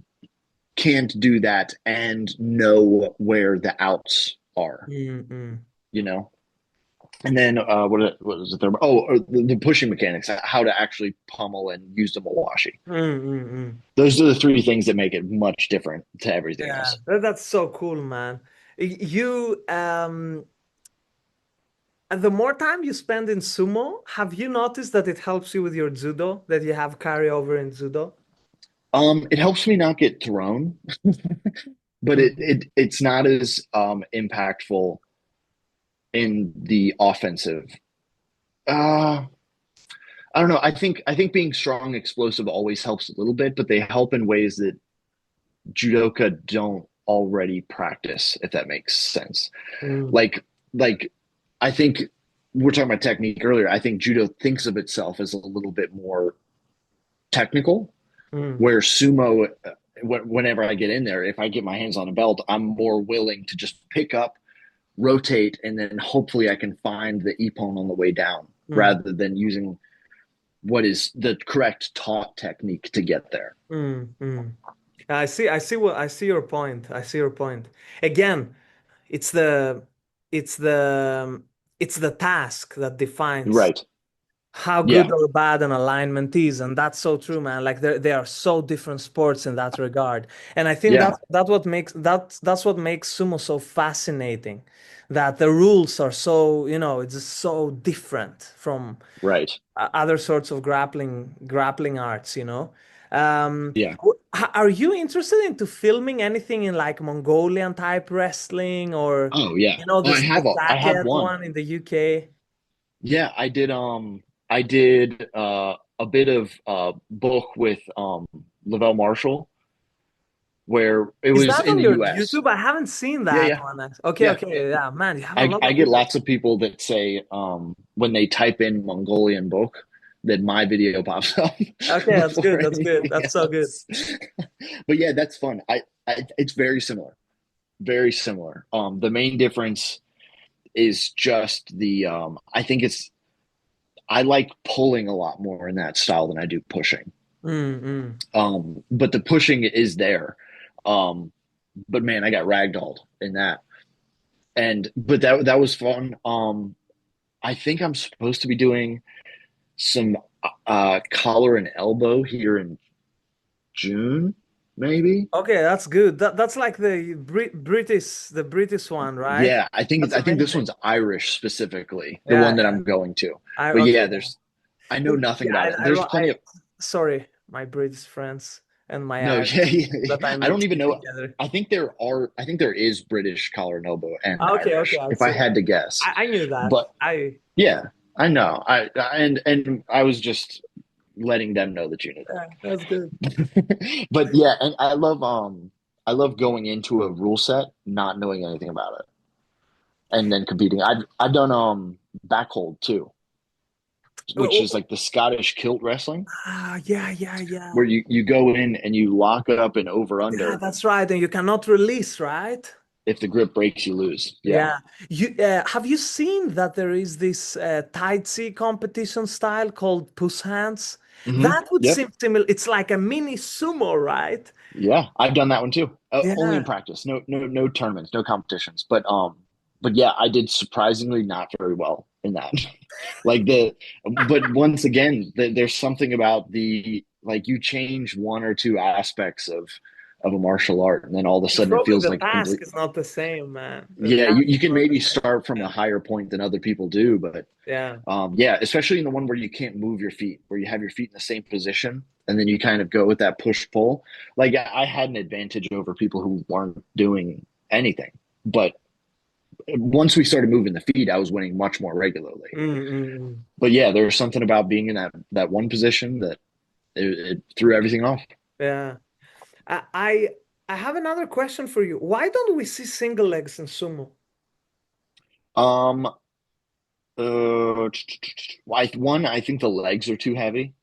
can't do that and know where the outs are. mm, mm, You know, and then what was the third? Oh, or the pushing mechanics, how to actually pummel and use the mawashi. mm, mm, mm. Those are the three things that make it much different to everything Yeah, else. that's so cool, man. You and the more time you spend in sumo, have you noticed that it helps you with your judo, that you have carryover in judo? It helps me not get thrown, but Mm, it's not as impactful in the offensive. Uh, I don't know. I think being strong, explosive always helps a little bit, but they help in ways that judoka don't already practice, if that makes sense. mm, Like like I think we are talking about technique earlier. I think judo thinks of itself as a little bit more technical, mm, where sumo, whenever I get in there, if I get my hands on a belt, I'm more willing to just pick up, rotate, and then hopefully I can find the ippon on the way down mm, rather than using. what is the correct taught technique to get there. Mm, mm. I see your point. I see your point. Again, it's the it's the it's the task that defines Right. how good Yeah. or bad an alignment is, and that's so true, man. Like they are so different sports in that regard, and I think Yeah. that's what makes sumo so fascinating. That the rules are so, it's just so different from Right. other sorts of grappling arts, Yeah. Are you interested into filming anything in like Mongolian type wrestling, or Oh yeah. Oh, the I have jacket one. one in the UK? Yeah, I did a bit of book with Lavelle Marshall where it Is was that in on the your US. YouTube? I haven't seen Yeah, that yeah. one. Okay, Yeah. okay, yeah, man, you have a lot I of get videos. lots of people that say when they type in Mongolian book that my video pops up Okay, that's before good. That's good. anything That's so good. else. But yeah, that's fun. It's very similar. Very similar. The main difference is just the I think it's I like pulling a lot more in that style than I do pushing. Mm, But the pushing is there. Um, but man, I got ragdolled in that. And but that was fun. I think I'm supposed to be doing some collar and elbow here in June, maybe. okay, that's good. That's like the British one, right? Yeah, That's I think this amazing. one's Irish specifically, the Yeah, one that I'm going to. But okay. yeah, there's I know nothing Yeah, about it. There's I plenty of sorry, my British friends and my no, Irish yeah, yeah, that yeah. I'm I don't even mixing know. together. I think there is British collar and elbow and Okay, okay, Irish, I if I see. had to guess. I knew that. But yeah, I know. And I was just letting them know that you knew Yeah, that's good. that. But yeah, and I love going into a rule set not knowing anything about it and then competing. I've done backhold too, which is like the Scottish kilt wrestling Yeah, yeah, yeah. where you go in and you lock up and over Yeah, under. that's right. And you cannot release, right? If the grip breaks, you lose. Yeah. Yeah. You have you seen that there is this Tai Chi competition style called push hands? That would Yep. seem similar. It's like a mini sumo, right? Yeah, I've done that one too. Only in Yeah. practice. No tournaments, no competitions. But yeah, I did surprisingly not very well in that. Like but once again, there's something about the like you change one or two aspects of a martial art, and then all of a sudden it Probably feels the like task complete. is not the same, man. The Yeah, task you is can not the maybe same. start from a Yeah. higher point than other people do, but Yeah. yeah, especially in the one where you can't move your feet, where you have your feet in the same position, and then you kind of go with that push pull. Like I had an advantage over people who weren't doing anything, but once we started moving the feet, I was winning much more regularly. Mm. But yeah, there's something about being in that one position that it threw everything off. Yeah. I, I I have another question for you. Why don't we see single legs in sumo? Um, one, I think the legs are too heavy.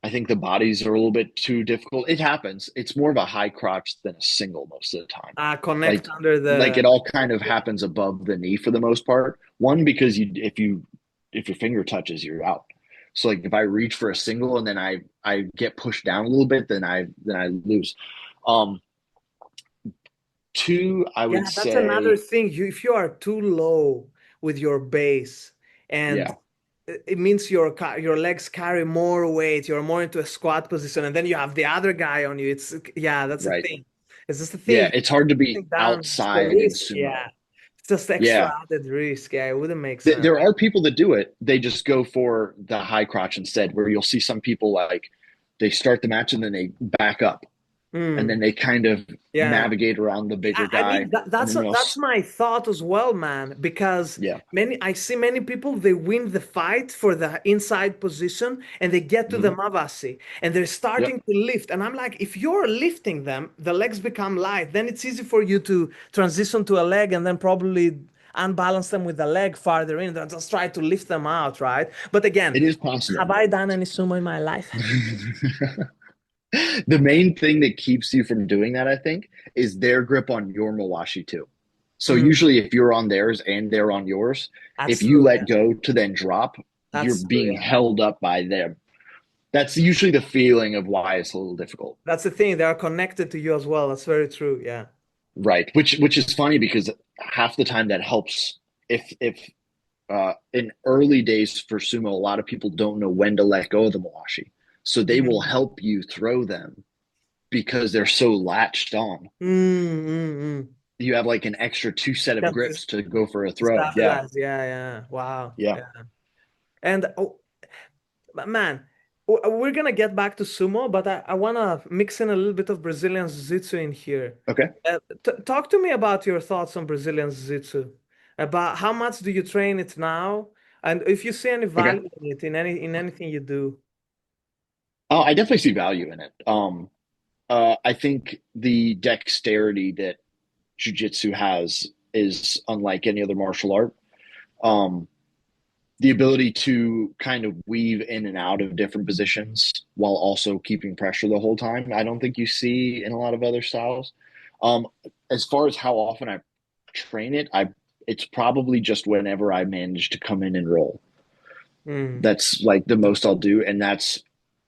I think the bodies are a little bit too difficult. It happens. It's more of a high crotch than a single most of the time. Connect Like under like the it all kind of happens above the knee for the most part. One because you if your finger touches, you're out. So like if I reach for a single and then I get pushed down a little bit, then I lose. Um, two, I would Yeah, that's another say, thing. If you are too low with your base, and yeah, it means your legs carry more weight, you're more into a squat position, and then you have the other guy on you. Yeah, that's a right. thing. It's just a Yeah, thing. it's hard to be Sitting down is just a outside in risk. Yeah, sumo. it's just extra Yeah, added risk. Yeah, it wouldn't make sense. there are people that do it. They just go for the high crotch instead, where you'll see some people like they start the match and then they back up and then Mm, they kind of yeah. navigate around the bigger I mean guy and then that's my thought as well, man. Because yeah. I see many people they win the fight for the inside position and they get to the Hmm. mavasi and they're Yep. starting to lift. And I'm like, if you're lifting them, the legs become light. Then it's easy for you to transition to a leg and then probably unbalance them with the leg farther in. Then just try to lift them out, right? But again, It is have possible. I done any sumo in my life? The main thing that keeps you from doing that, I think, is their grip on your Mawashi too. So Mm, usually if you're on theirs and they're on yours, that's if you true. let Yeah. go to then drop, you're That's true, being yeah. held up by them. That's usually the feeling of why it's a little difficult. That's the thing. They are connected to you as well. That's very true. Yeah. Right. Which is funny because half the time that helps if in early days for sumo, a lot of people don't know when to let go of the mawashi. So they will Mm. help you throw them because they're so latched on. Mm, mm, mm. You have like an extra two set of Can grips to go for a throw. Yeah. stabilize. Yeah, yeah. Wow. Yeah. Yeah. And oh, man, we're gonna get back to sumo, but I wanna mix in a little bit of Brazilian Jiu-Jitsu in here. Okay. T Talk to me about your thoughts on Brazilian Jiu-Jitsu. About how much do you train it now, and if you see any Okay. value in it in anything you do. Oh, I definitely see value in it. I think the dexterity that jujitsu has is unlike any other martial art. Um, the ability to kind of weave in and out of different positions while also keeping pressure the whole time, I don't think you see in a lot of other styles. Um, as far as how often I train it, I it's probably just whenever I manage to come in and roll. Mm, That's like the most I'll do, and that's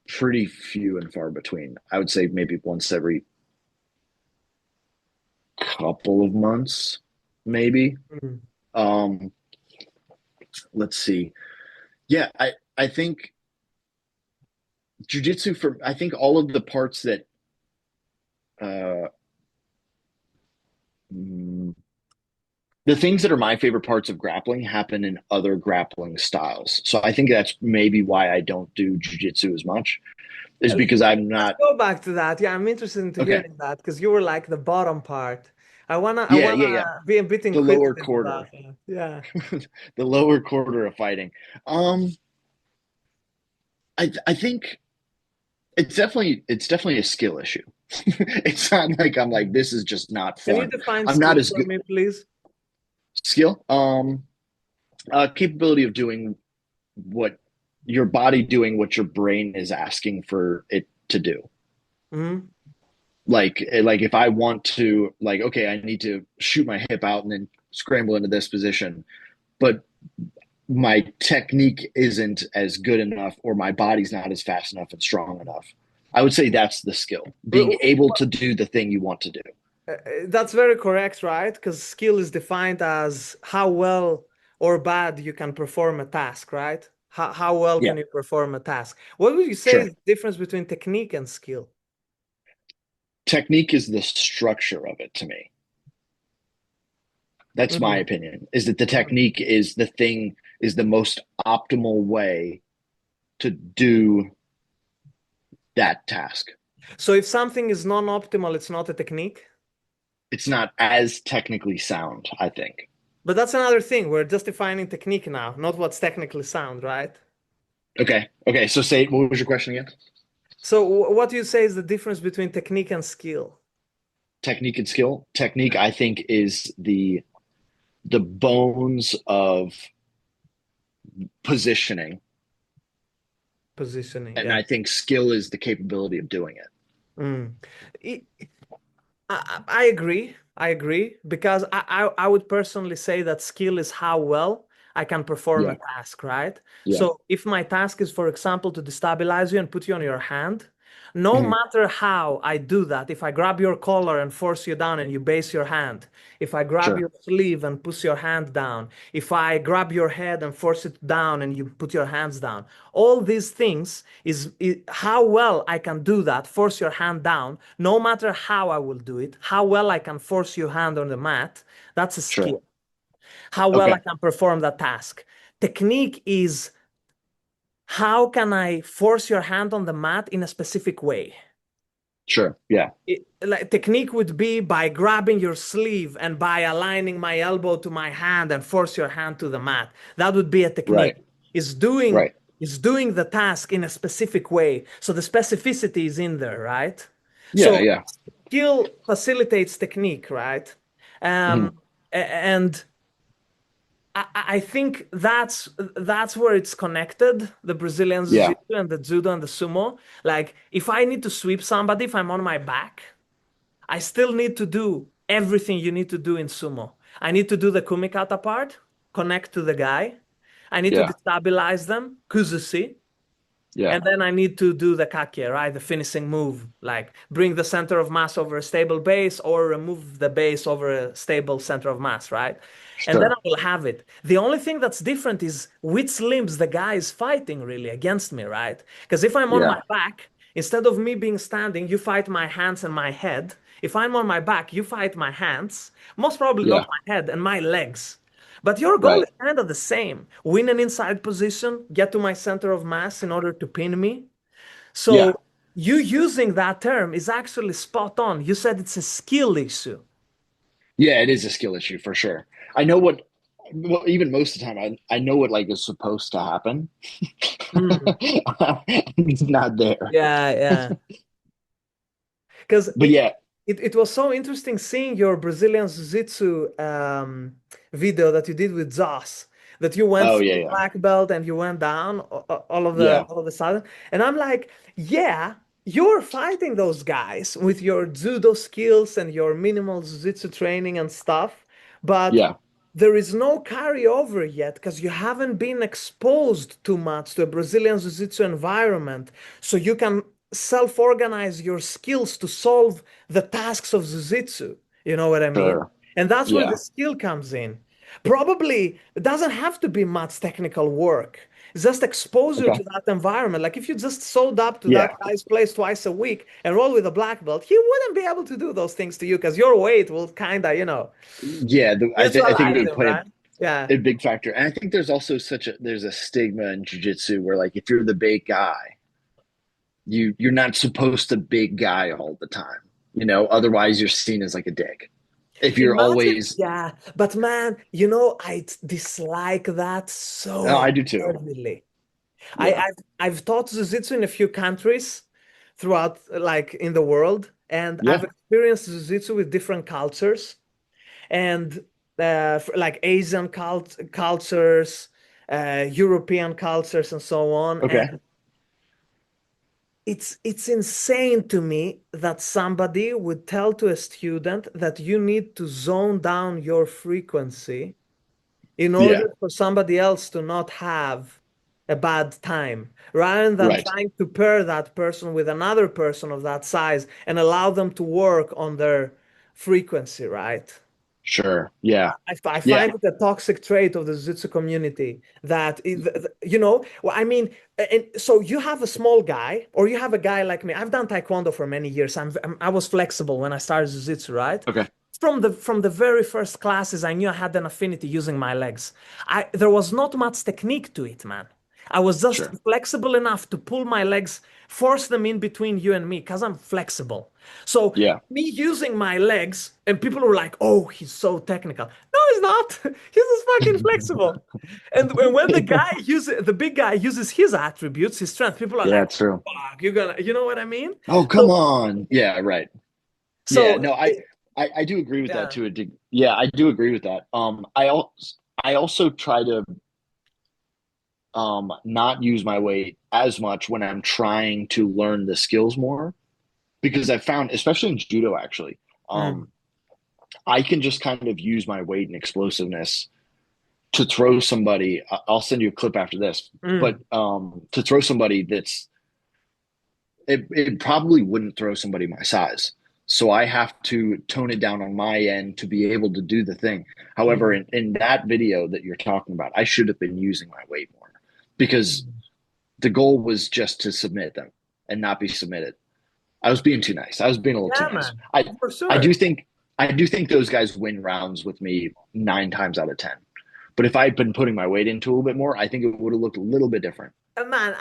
pretty few and far between. I would say maybe once every couple of months, maybe. mm. Um, let's see. Yeah, I think jujitsu for I think all of the parts that uh, mm, the things that are my favorite parts of grappling happen in other grappling styles. So I think that's maybe why I don't do jujitsu as much, is because I'm Let's not go back to that. Yeah, I'm interested into okay. hearing that because you were like the bottom part. I Yeah, wanna yeah, yeah. be a bit The lower inquisitive quarter, about that. Yeah. the lower quarter of fighting. Um, I think it's definitely a skill issue. It's not like I'm like Mm. this is just not Can you fun. define I'm not skill as for good me, please? skill. Capability of doing what your body doing what your brain is asking for it to do. Hmm. Like if I want to like okay, I need to shoot my hip out and then scramble into this position, but my technique isn't as good enough or my body's not as fast enough and strong enough. I would say that's the skill. Being able to do the thing you want to do. That's very correct, right? Because skill is defined as how well or bad you can perform a task, right? How well Yeah, can you perform a task? What would you say is sure. the difference between technique and skill? Technique is the structure of it to me. That's my Mm, opinion. Is that the mm. technique is the thing is the most optimal way to do that task. So if something is non-optimal, it's not a technique. It's not as technically sound, I think. But that's another thing. We're just defining technique now, not what's technically sound, right? Okay. Okay. So say what was your question again? So what do you say is the difference between technique and skill? Technique and skill. Technique, I think, is the bones of positioning. Positioning, And yeah. I think skill is the capability of doing it. Mm. I, I agree. I agree because I would personally say that skill is how well I can perform a Yeah. task, right? Yeah. So if my task is, for example, to destabilize you and put you on your hand, no Mhm. matter how I do that, if I grab your collar and force you down and you base your hand, if I grab Sure. your sleeve and push your hand down, if I grab your head and force it down and you put your hands down, all these things is how well I can do that, force your hand down, no matter how I will do it, how well I can force your hand on the mat, that's a Sure. skill. How well I Okay. can perform that task. Technique is how can I force your hand on the mat in a specific way. Sure. Yeah. Like technique would be by grabbing your sleeve and by aligning my elbow to my hand and force your hand to the mat. That would be a technique. Right. Is doing Right. is doing the task in a specific way. So the specificity is in there, right? Yeah. So Yeah. skill facilitates technique, right? Mhm. And I think that's where it's connected, the Brazilian Yeah. Jiu-Jitsu and the Judo and the Sumo. Like if I need to sweep somebody, if I'm on my back, I still need to do everything you need to do in sumo. I need to do the kumikata part, connect to the guy. I need to Yeah. destabilize them, kuzushi, Yeah. and then I need to do the kake, right? The finishing move, like bring the center of mass over a stable base or remove the base over a stable center of mass, right? And then I Sure. will have it. The only thing that's different is which limbs the guy is fighting really against me, right? Because if I'm on my Yeah. back, instead of me being standing, you fight my hands and my head. If I'm on my back, you fight my hands, most probably not Yeah. my head and my legs. But your goal Right. is kind of the same. Win an inside position, get to my center of mass in order to pin me. Yeah. So you using that term is actually spot on. You said it's a skill issue. Yeah, it is a skill issue for sure. I know what, well, even most of the time, I know what like is supposed to happen. Mm. It's not there. Yeah, yeah. Because But yeah, it was so interesting seeing your Brazilian Jiu-Jitsu video that you did with Zoss, that you went oh through yeah, the yeah, black belt and you went down yeah, all of a sudden. And I'm like, yeah, you're fighting those guys with your judo skills and your minimal Jiu-Jitsu training and stuff, but yeah, there is no carryover yet because you haven't been exposed too much to a Brazilian Jiu-Jitsu environment. So you can self-organize your skills to solve the tasks of Jiu-Jitsu. You know what I mean? sure. And that's where the Yeah. skill comes in. Probably it doesn't have to be much technical work. It's just exposure Okay. to that environment. Like if you just showed up to that Yeah. guy's place twice a week and roll with a black belt, he wouldn't be able to do those things to you because your weight will kind of, Yeah. I think it neutralize would him, play right? Yeah. a big factor. And I think there's also there's a stigma in jujitsu where like if you're the big guy, you're not supposed to big guy all the time. Otherwise you're seen as like a dick. If you're Imagine, always, yeah, but man, I dislike that oh, I so do too. heavily. I, Yeah. I've taught jiu-jitsu in a few countries throughout, like in the world, and I've Yeah. experienced jiu-jitsu with different cultures and like Asian cultures, European cultures, and so on. Okay. And it's insane to me that somebody would tell to a student that you need to zone down your frequency in Yeah. order for somebody else to not have a bad time, rather than Right. trying to pair that person with another person of that size and allow them to work on their frequency, right? Sure. Yeah. I Yeah. find it a toxic trait of the Jiu-Jitsu community that, well, I mean, and so you have a small guy or you have a guy like me. I've done Taekwondo for many years. I was flexible when I started Jiu-Jitsu, right? Okay. From the very first classes, I knew I had an affinity using my legs. There was not much technique to it, man. I was just Sure. flexible enough to pull my legs, force them in between you and me, because I'm flexible. So Yeah. me using my legs, and people were like, "Oh, he's so technical." No, he's not. He's just fucking flexible. And when the big guy uses his attributes, his strength, people are Yeah, like, true. "Fuck, you're gonna," you know what I mean? Oh, So, come on. Yeah, right. Yeah, so no, I do agree with that yeah. to a degree. Yeah, I do agree with that. I also try to not use my weight as much when I'm trying to learn the skills more because I found, especially in judo, actually, Mm, um, I can just kind of use my weight and explosiveness to throw somebody. I'll send you a clip after this, but mm, to throw somebody it probably wouldn't throw somebody my size. So I have to tone it down on my end to be able to do the thing. However, mm, in that video that you're talking about, I should have been using my weight more because mm. the goal was just to submit them and not be submitted. I was being too nice. I was being a little too Yeah, nice. man, I for I sure. do think I do think those guys win rounds with me 9 times out of 10. But if I'd been putting my weight into a little bit more, I think it would have looked a little bit different. Man,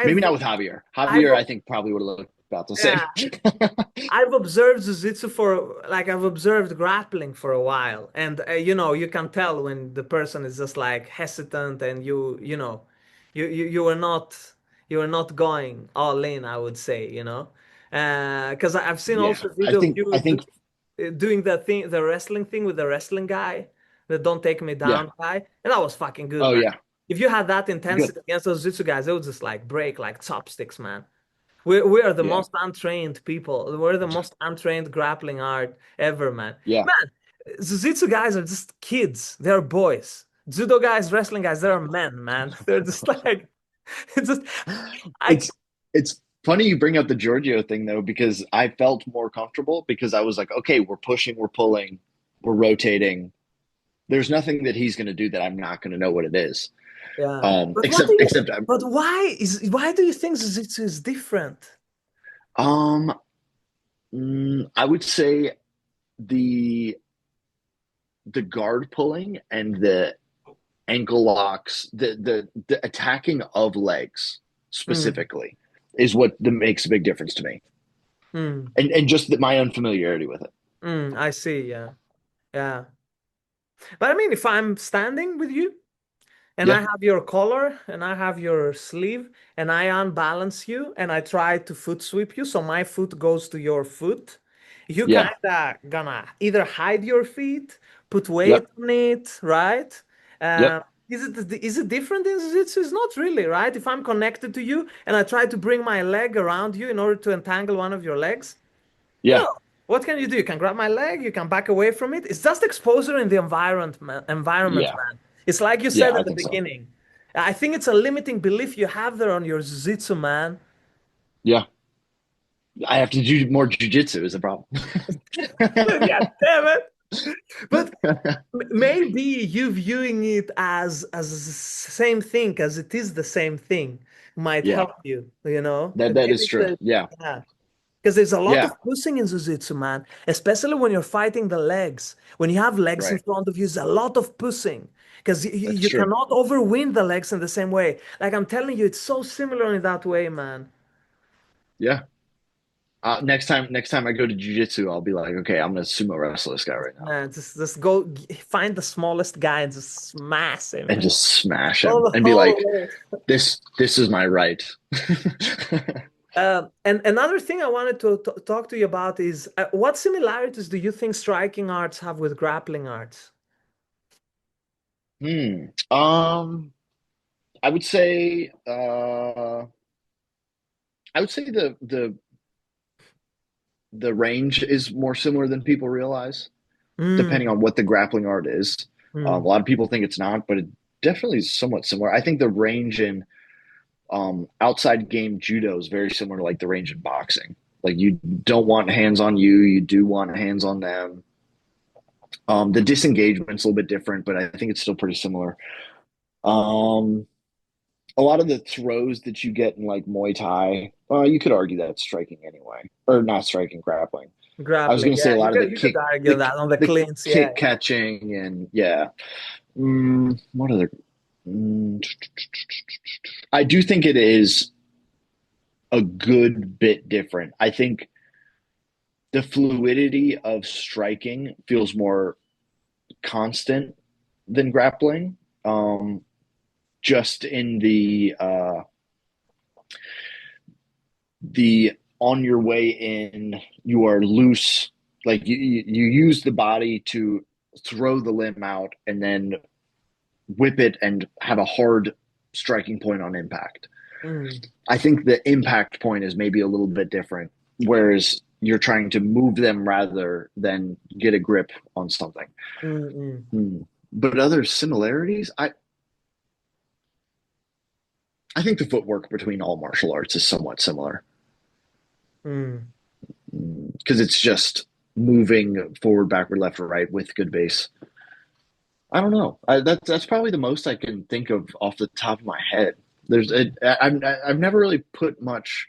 Maybe not with Javier. I've, Javier, I think probably would have looked about the same. yeah, I've observed jiu-jitsu for like I've observed grappling for a while, and you can tell when the person is just like hesitant, and you were not going all in, I would say, because I've seen Yeah, also video of I you think, doing the wrestling thing with the wrestling guy, the "Don't Take Me yeah. Down" guy, and that was fucking good, Oh man. yeah, If you had that good. intensity against those jiu-jitsu guys, they would just like break like chopsticks, man. We are the Yeah, most untrained people. We're the most untrained grappling art ever, man. yeah, Man, Jiu-Jitsu guys are just kids. They're boys. judo guys, wrestling guys, they're men, man. They're just like it's just I It's it's funny you bring up the Giorgio thing though, because I felt more comfortable because I was like, okay, we're pushing, we're pulling, we're rotating. There's nothing that he's going to do that I'm not going to know what it is. yeah. But what do you Except but why do you think jiu-jitsu is different? um I would say the the guard pulling and the ankle locks, the attacking of legs Mm, specifically is what makes a big difference to me, mm, and just my unfamiliarity with it. I see, yeah. Yeah. But I mean, if I'm standing with you and I Yeah, have your collar and I have your sleeve and I unbalance you and I try to foot sweep you, so my foot goes to your foot, you kind yeah, of gonna either hide your feet, put weight yep, on it, right? yep, Uh, is it different in jiu-jitsu? It's not really, right? If I'm connected to you and I try to bring my leg around you in order to entangle one of your legs, yeah, well, what can you do? You can grab my leg, you can back away from it. It's just exposure in the environment, man. Environment, yeah, man. It's like you yeah. said I at the think so. beginning. I think it's a limiting belief you have there on your jiu-jitsu, man. Yeah, I have to do more jujitsu is a problem. Yeah, damn it. But maybe you viewing it as the same thing, as it is the same thing, might Yeah, help you, you know? that Maybe is it's true. Yeah, yeah. Because there's a lot of yeah, pushing in jiu-jitsu, man. Especially when you're fighting the legs. When you have legs in right. front of you, there's a lot of pushing. Because That's you true. cannot overwin the legs in the same way. Like I'm telling you, it's so similar in that way, man. Yeah. Next time I go to jujitsu, I'll be like, okay, I'm gonna sumo wrestle this guy right now Man, just go find the smallest guy and just smash him, and man. just smash him All the and be whole like, way. this is my right. And another thing I wanted to talk to you about is what similarities do you think striking arts have with grappling arts? Hmm. I would say I would say the range is more similar than people realize, depending Mm, on what the grappling art is. A mm, lot of people think it's not, but it definitely is somewhat similar. I think the range in outside game judo is very similar to like the range in boxing. Like you don't want hands on you, you do want hands on them. The disengagement's a little bit different, but I think it's still pretty similar. Um, a lot of the throws that you get in like Muay Thai, you could argue that it's striking anyway, or not striking, grappling. I was grappling. going to say Yeah, a lot of you could argue that on the the cleans. Yeah. kick catching and yeah. What other? Mm, I do think it is a good bit different. I think the fluidity of striking feels more constant than grappling. Just in the on your way in, you are loose. Like you use the body to throw the limb out and then whip it and have a hard striking point on impact. Mm, I think the impact point is maybe a little bit different, whereas you're trying to move them rather than get a grip on something. mm, Hmm. But other similarities, I think the footwork between all martial arts is somewhat similar mm. because it's just moving forward, backward, left, or right with good base. I don't know. That's probably the most I can think of off the top of my head. I've never really put much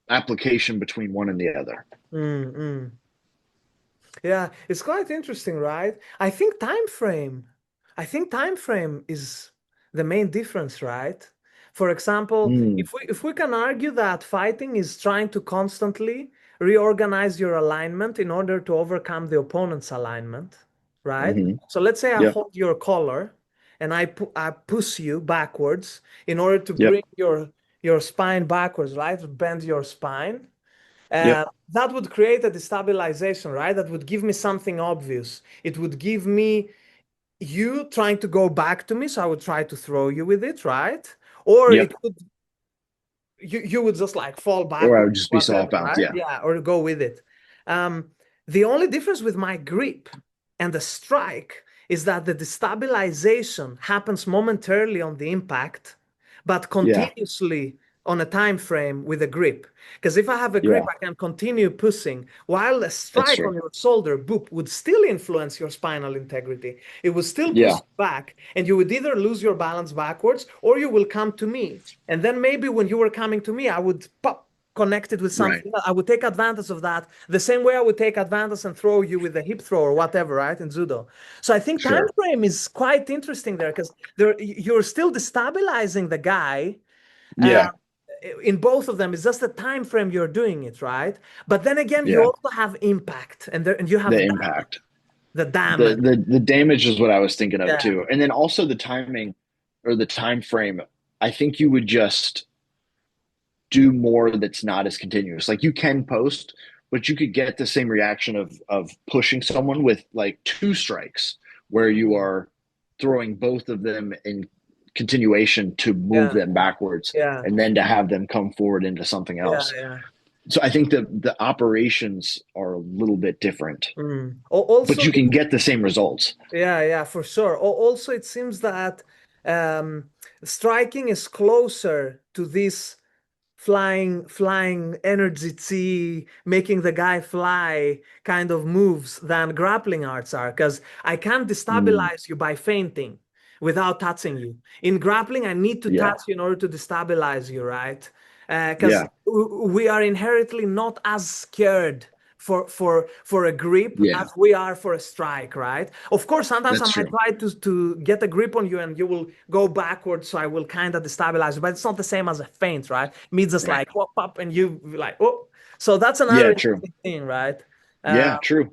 application between one and the other. Mm, mm. Yeah, it's quite interesting, right? I think time frame is the main difference, right? For example, Mm, if we can argue that fighting is trying to constantly reorganize your alignment in order to overcome the opponent's alignment, right? hmm. So let's say I Yep. hold your collar and I push you backwards in order to Yep. bring your spine backwards, right? Bend your spine. Yep. That would create a destabilization, right? That would give me something obvious. It would give me you trying to go back to me, so I would try to throw you with it, right? Or Yep. it could you would just like fall Or I backwards, would just be soft whatever, bounce. right? Yeah. Yeah, or go with it. Um, the only difference with my grip and the strike is that the destabilization happens momentarily on the impact, but Yeah. continuously on a time frame with a grip. Because if I have a grip, Yeah. I can continue pushing, while a That's strike true. on your shoulder, boop, would still influence your spinal integrity. It would still push Yeah. you back, and you would either lose your balance backwards or you will come to me. And then maybe when you were coming to me, I would pop connected with Right. something. I would take advantage of that the same way I would take advantage and throw you with a hip throw or whatever, right? In judo. So I think time Sure. frame is quite interesting there because you're still destabilizing the guy. Uh, Yeah. in both of them, it's just the time frame you're doing it, right? But then again, you Yeah. also have impact and you The have impact. the The damage. the damage is what I was thinking of Yeah, too. And then also the timing or the time frame. I think you would just do more that's not as continuous. Like you can post, but you could get the same reaction of pushing someone with like two strikes where you are throwing both of them in continuation to move yeah, them backwards yeah, and then to have them come forward into something yeah, else. yeah. So I think the operations are a little bit different, but Also, you can get the same results. yeah, yeah, for sure. Also, it seems that um, striking is closer to this flying energy chi, making the guy fly kind of moves than grappling arts are. Because I can't Mm, destabilize you by feinting without touching you. In grappling, I need to yeah, touch you in order to destabilize you, right? Because yeah, we are inherently not as scared for a grip yeah. as we are for a strike, right? Of course, sometimes I That's might true. try to get a grip on you and you will go backwards, so I will kind of destabilize you, but it's not the same as a feint, right? Me just Right. like whoop up and you like oh. So that's another Yeah, true. interesting thing, right? Uh, Yeah, true.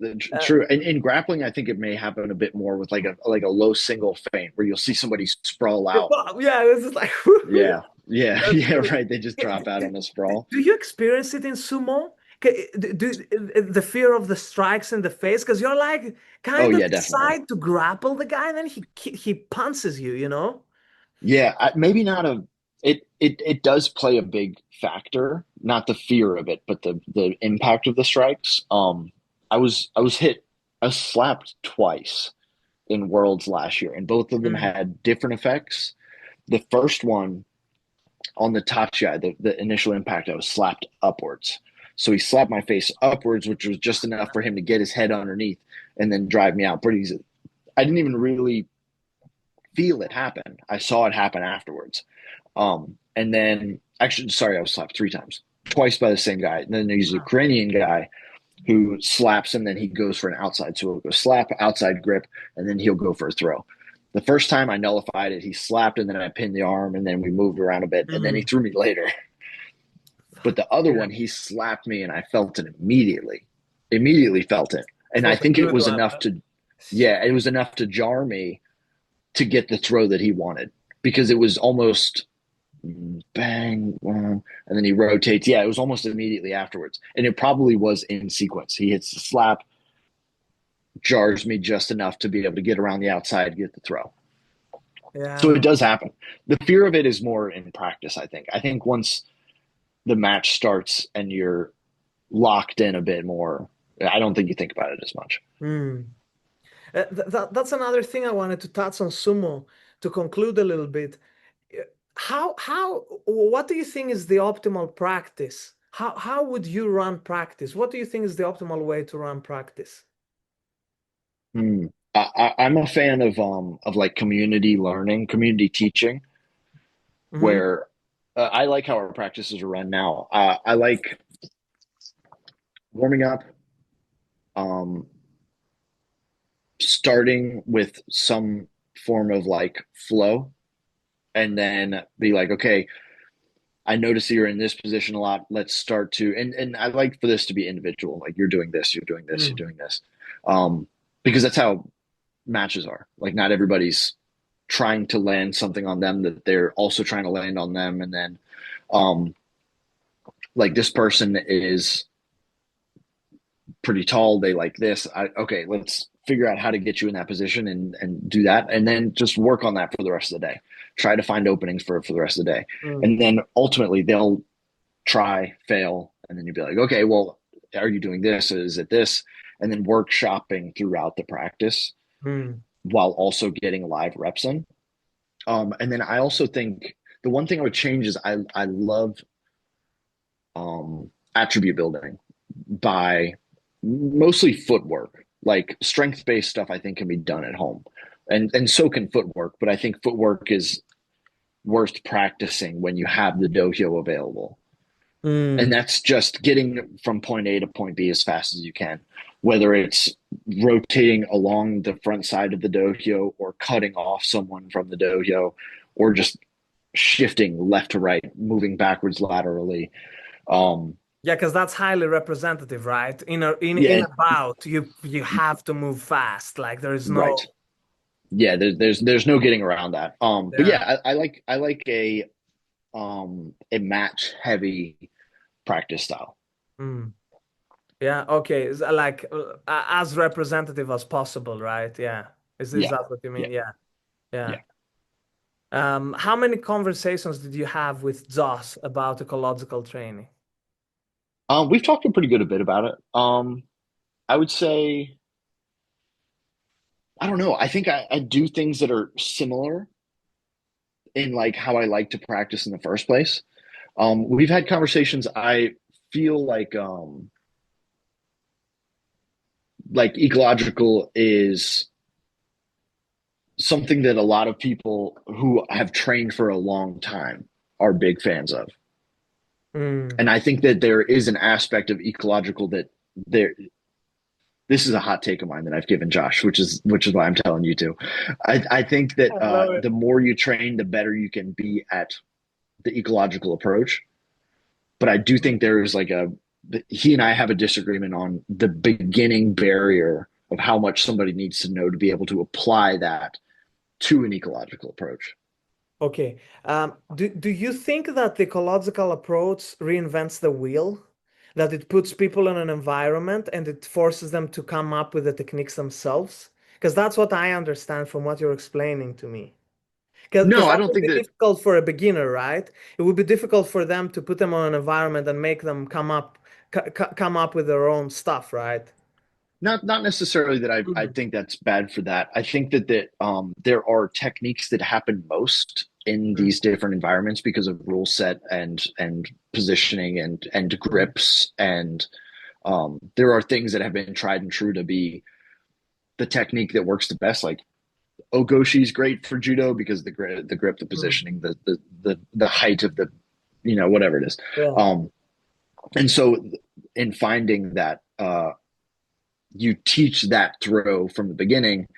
uh, True. And in grappling, I think it may happen a bit more with like a low single feint where you'll see somebody sprawl out. yeah, this is like Yeah. Yeah. that's Yeah, true. right. They just drop out on a sprawl. Do you experience it in sumo? The fear of the strikes in the face? Because you're like Oh kind of yeah, definitely. decide to grapple the guy, and then he punches you, you know? Yeah, maybe not a it does play a big factor, not the fear of it, but the impact of the strikes. I was hit, I was slapped twice in Worlds last year, and both of them Mm, had different effects. The first one on the tachi, the initial impact, I was slapped upwards. So he slapped my face upwards, which was just enough for him to get his head underneath and then drive me out pretty easy. I didn't even really feel it happen. I saw it happen afterwards. And then actually, sorry, I was slapped three times, twice by the same guy. And then there's a Ukrainian guy who slaps and then he goes for an outside. So he'll go slap, outside grip, and then he'll go for a throw. The first time I nullified it, he slapped and then I pinned the arm and then we moved around a bit and then he mm. threw me later. But the other Yeah, one, he slapped me and I felt it immediately. Immediately felt it. it And I was a think it good was one. enough to, yeah, it was enough to jar me to get the throw that he wanted because it was almost bang, and then he rotates. Yeah, it was almost immediately afterwards. And it probably was in sequence. He hits the slap, jars me just enough to be able to get around the outside, get the throw. So Yeah. it does happen. The fear of it is more in practice, I think. I think once the match starts and you're locked in a bit more, I don't think you think about it as much. Mm. That's another thing I wanted to touch on sumo to conclude a little bit. What do you think is the optimal practice? How would you run practice? What do you think is the optimal way to run practice? Hmm. I'm a fan of like community learning, community teaching, Hmm. where I like how our practices are run now. I like warming up, um, starting with some form of like flow, and then be like, okay, I notice that you're in this position a lot. Let's start to, and I like for this to be individual. Like you're doing this, you're doing this, you're Mm. doing this, because that's how matches are. Like not everybody's trying to land something on them that they're also trying to land on them, and then um, like this person is pretty tall. They like this. Okay, let's figure out how to get you in that position and do that, and then just work on that for the rest of the day. Try to find openings for the rest of the day, Mm. and then ultimately they'll try, fail, and then you'll be like, okay, well, are you doing this? Is it this? And then workshopping throughout the practice. Mm. while also getting live reps in. And then I also think the one thing I would change is I love attribute building by mostly footwork. Like strength based stuff, I think can be done at home, and so can footwork. But I think footwork is worth practicing when you have the dojo available, and Mm. that's just getting from point A to point B as fast as you can. Whether it's rotating along the front side of the dojo, or cutting off someone from the dojo, or just shifting left to right, moving backwards laterally. Um, Yeah, because that's highly representative, right? In yeah, a bout, you have to move fast. Like there is right. no. Yeah, there's no getting around that. But Yeah. yeah, I like a match heavy practice style. Mm. Yeah. Okay. Like as representative as possible, right? Yeah. Is Yeah, that what you yeah, mean? Yeah. Yeah. yeah. How many conversations did you have with Joss about ecological training? We've talked a pretty good a bit about it. I would say I don't know. I think I do things that are similar in like how I like to practice in the first place. We've had conversations. I feel like ecological is something that a lot of people who have trained for a long time are big fans of. Mm. And I think that there is an aspect of ecological that there this is a hot take of mine that I've given Josh, which is why I'm telling you to. I think that I love it. the more you train, the better you can be at the ecological approach. But I do think there is like a he and I have a disagreement on the beginning barrier of how much somebody needs to know to be able to apply that to an ecological approach. Okay. Do you think that the ecological approach reinvents the wheel? That it puts people in an environment and it forces them to come up with the techniques themselves? Because that's what I understand from what you're explaining to me. Because No, I that don't would think be that. difficult for a beginner, right? It would be difficult for them to put them on an environment and make them come up with their own stuff, right? Not necessarily that I Mm. think that's bad for that. I think that there are techniques that happen most in Mm. these different environments because of rule set and positioning and Mm. grips, and there are things that have been tried and true to be the technique that works the best. Like Ogoshi is great for judo because the Mm. positioning, the height of the whatever it is. Yeah. Um, and so in finding that you teach that throw from the beginning,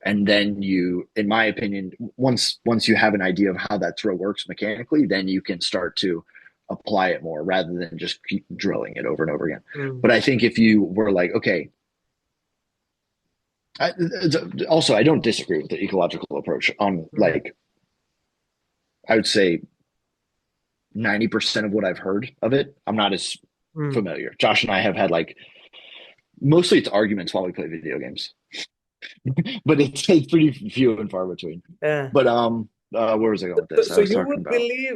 and then you, in my opinion, once you have an idea of how that throw works mechanically, then you can start to apply it more rather than just keep drilling it over and over again. Mm. But I think if you were like, okay, I, also I don't disagree with the ecological approach on Mm. like I would say 90% of what I've heard of it. I'm not as Mm. familiar. Josh and I have had like mostly it's arguments while we play video games, but it's pretty few and far between. Yeah. But where was I going with So this? I so was you talking would about believe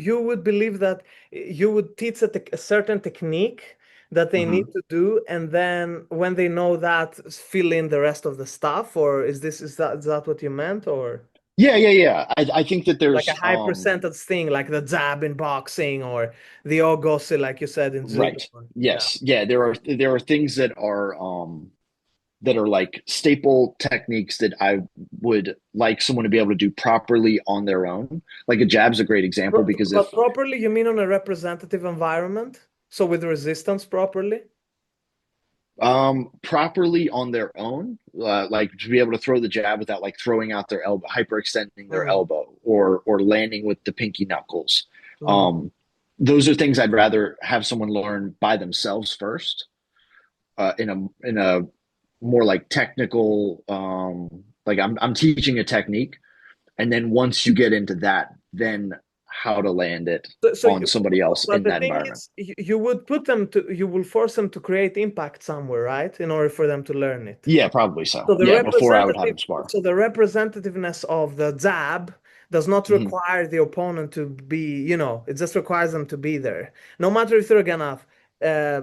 you would believe that you would teach a certain technique that they need Mhm. to do, and then when they know that, fill in the rest of the stuff, or is that what you meant, or Yeah. I think that like a there's high percentage thing, like the jab in boxing or the ogosi, like you said in judo? right. Yeah. Yes. Yeah, there are things that are like staple techniques that I would like someone to be able to do properly on their own. Like a jab's a great example because if But properly, you mean on a representative environment? So with resistance properly? properly on their own, like to be able to throw the jab without like throwing out their elbow, hyperextending their Mm. elbow, or landing with the pinky knuckles. Mm. Um, those are things I'd rather have someone learn by themselves first, in a more like technical, like I'm teaching a technique, and then once you get into that, then how to land it So on somebody else but in the that thing environment. is, you would you will force them to create impact somewhere, right? In order for them to learn it. Yeah, probably so. So the Yeah, before I would have representative, them spar. so the representativeness of the jab does not Hmm. require the opponent to be, it just requires them to be there. No matter if they're gonna uh,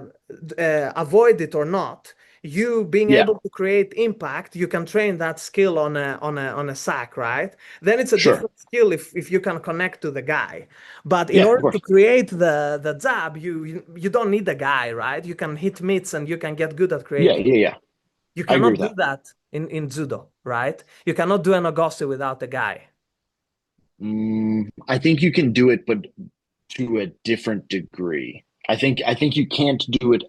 avoid it or not, you being Yeah, able to create impact, you can train that skill on a sack, right? Then it's a sure. different skill if you can connect to the guy. But in Yeah, of order to course. create the jab, you don't need the guy, right? You can hit mitts and you can get good at Yeah, creating. yeah, yeah. You I agree cannot with do that. that in judo, right? You cannot do an ogoshi without the guy. I think you can do it, but to a different degree. I think you can't do it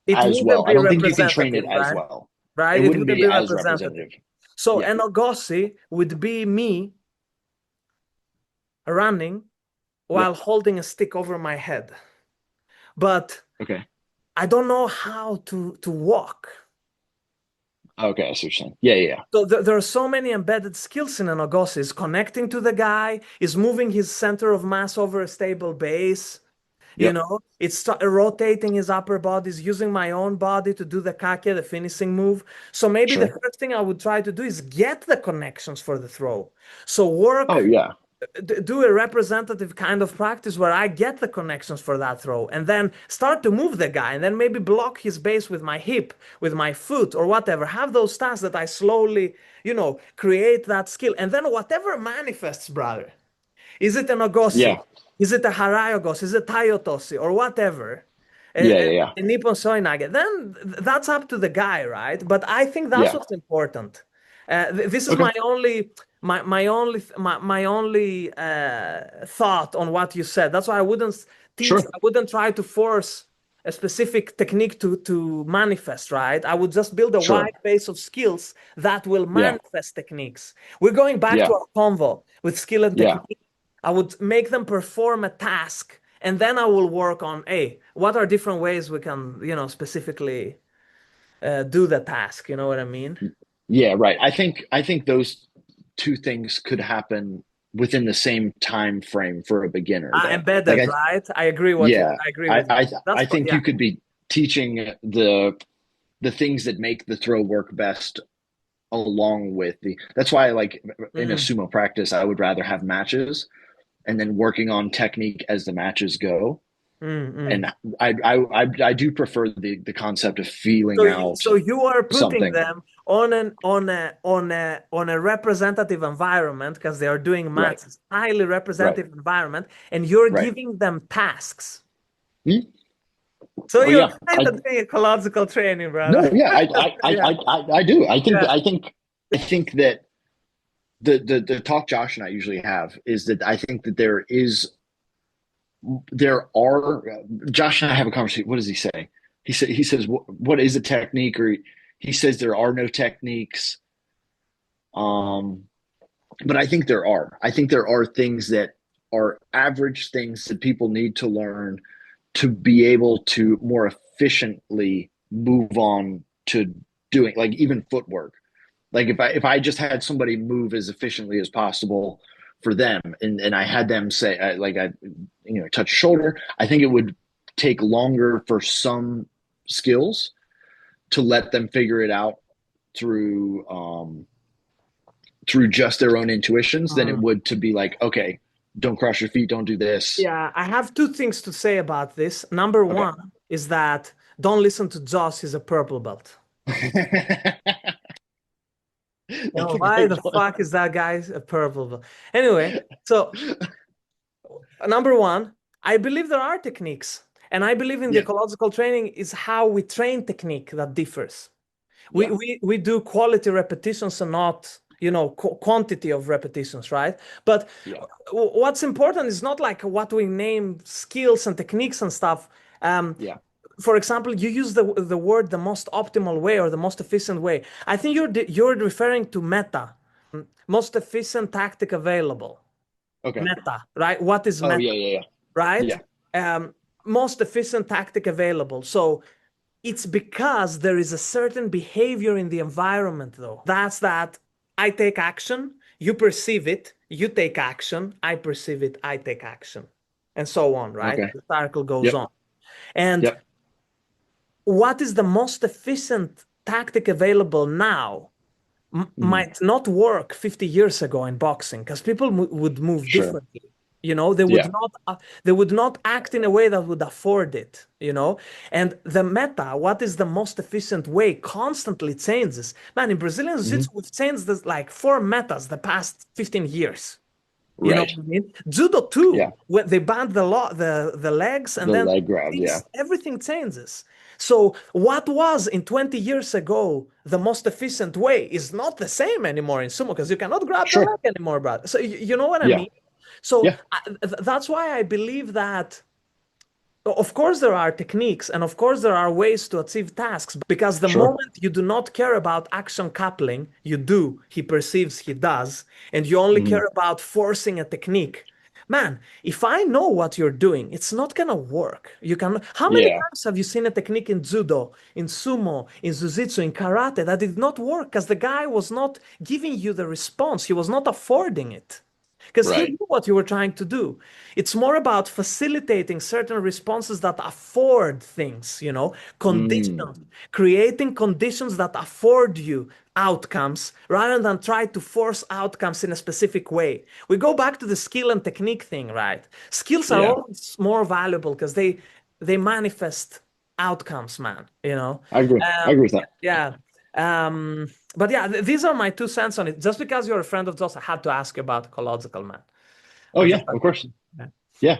It as wouldn't well. I be don't think you can train it representative, as right? well. It Right? It wouldn't wouldn't be be as representative. representative. So Yeah. an ogoshi would be me running Yeah. while holding a stick over my head. But Okay. I don't know how to walk. Okay. I see what you're saying. Yeah. Yeah. Yeah. So there are so many embedded skills in an ogoshi. Is connecting to the guy, is moving his center of mass over a stable base. Yep. It's rotating his upper body, is using my own body to do the kake, the finishing move. So maybe the Sure. first thing I would try to do is get the connections for the throw. So Oh yeah. do a representative kind of practice where I get the connections for that throw and then start to move the guy and then maybe block his base with my hip, with my foot or whatever. Have those tasks that I slowly, create that skill. And then whatever manifests, brother. Is it an ogoshi? Yeah. Is it a harai ogoshi? Is it taiotoshi or whatever? Yeah. Yeah. Yeah. A Nippon soinage? Then that's up to the guy, right? But I think that's Yeah. what's important. This is Okay. my only thought on what you said. That's why I wouldn't teach. Sure. I wouldn't try to force a specific technique to manifest, right? I would just build a Sure. wide base of skills that will Yeah. manifest techniques. We're going back to Yeah. our convo with skill and Yeah. technique. I would make them perform a task, and then I will work on, hey, what are different ways we can, specifically do the task. You know what I mean? Yeah. Right. I think those two things could happen within the same time frame for a beginner, though. Like Embedded, right? yeah. I agree I with you. I That's I what, think yeah. you could be teaching the things that make the throw work best along with the. That's why, like in a Mm, sumo practice, I would rather have matches and then working on technique as the matches go. mm, And mm. I do prefer the concept of feeling out So you are putting something. them on a representative environment because they are doing Right, maths, highly right, representative environment, and you're right. giving them tasks. Hmm? So Oh you're yeah, kind of doing ecological training, no, brother. yeah, Yeah, I do. I think yeah. that I think that the talk Josh and I usually have is that I think that there are Josh and I have a conversation. What does he say? He says what is a technique, or he says there are no techniques. Um, but I think there are. I think there are things that are average things that people need to learn to be able to more efficiently move on to doing, like, even footwork. Like if I just had somebody move as efficiently as possible for them, and I had them say, like, I touch a shoulder, I think it would take longer for some skills to let them figure it out through through just their own intuitions than it Mm. would to be like, okay, don't cross your feet, don't do this. Yeah, I have two things to say about this. Number Okay. one is that don't listen to Josh, he's a purple belt. That's a Why great the one. fuck is that guy a purple belt? Anyway, so number one, I believe there are techniques, and I believe in the Yeah. ecological training is how we train technique that differs. We Yeah. we we do quality repetitions and not, quantity of repetitions, right? But Yeah. what's important is not like what we name skills and techniques and stuff. Um, Yeah. for example, you use the word the most optimal way or the most efficient way. I think you're referring to meta, most efficient tactic available. Okay. Meta, right? What is Oh meta, yeah, yeah, yeah. right? Yeah. Most efficient tactic available. So it's because there is a certain behavior in the environment, though. That's that I take action, you perceive it, you take action, I perceive it, I take action, and so on, right? Okay. The circle goes Yep. on. And Yep. what is the most efficient tactic available now Mhm. might not work 50 years ago in boxing because people would move Sure. differently. You know, they would Yeah. not act in a way that would afford it, you know. And the meta, what is the most efficient way, constantly changes. Man, in Brazilian Hmm. Jiu-Jitsu, we've changed this like four metas the past 15 years. You know Right. what I mean? Judo too. Yeah. When they banned the legs, and The then leg grab. Yeah. everything changes. So what was in 20 years ago the most efficient way is not the same anymore in sumo because you cannot grab the Sure. leg anymore, brother. So you know what I Yeah. mean? So Yeah. that's why I believe that of course there are techniques and of course there are ways to achieve tasks because the Sure. moment you do not care about action coupling, you do, he perceives, he does, and you only Hmm. care about forcing a technique. Man, if I know what you're doing, it's not gonna work. You can. How many Yeah. times have you seen a technique in judo, in sumo, in jiu-jitsu, in karate that did not work because the guy was not giving you the response, he was not affording it? Because he Right. knew what you were trying to do. It's more about facilitating certain responses that afford things, you know, Mm. conditions, creating conditions that afford you outcomes rather than try to force outcomes in a specific way. We go back to the skill and technique thing, right? Skills are Yeah. always more valuable because they manifest outcomes, man, you know. I agree. I agree with that. Yeah. Um, but yeah, these are my 2 cents on it. Just because you're a friend of Joss, I had to ask you about ecological, man. Oh I'm yeah, just of course. yeah. Yeah.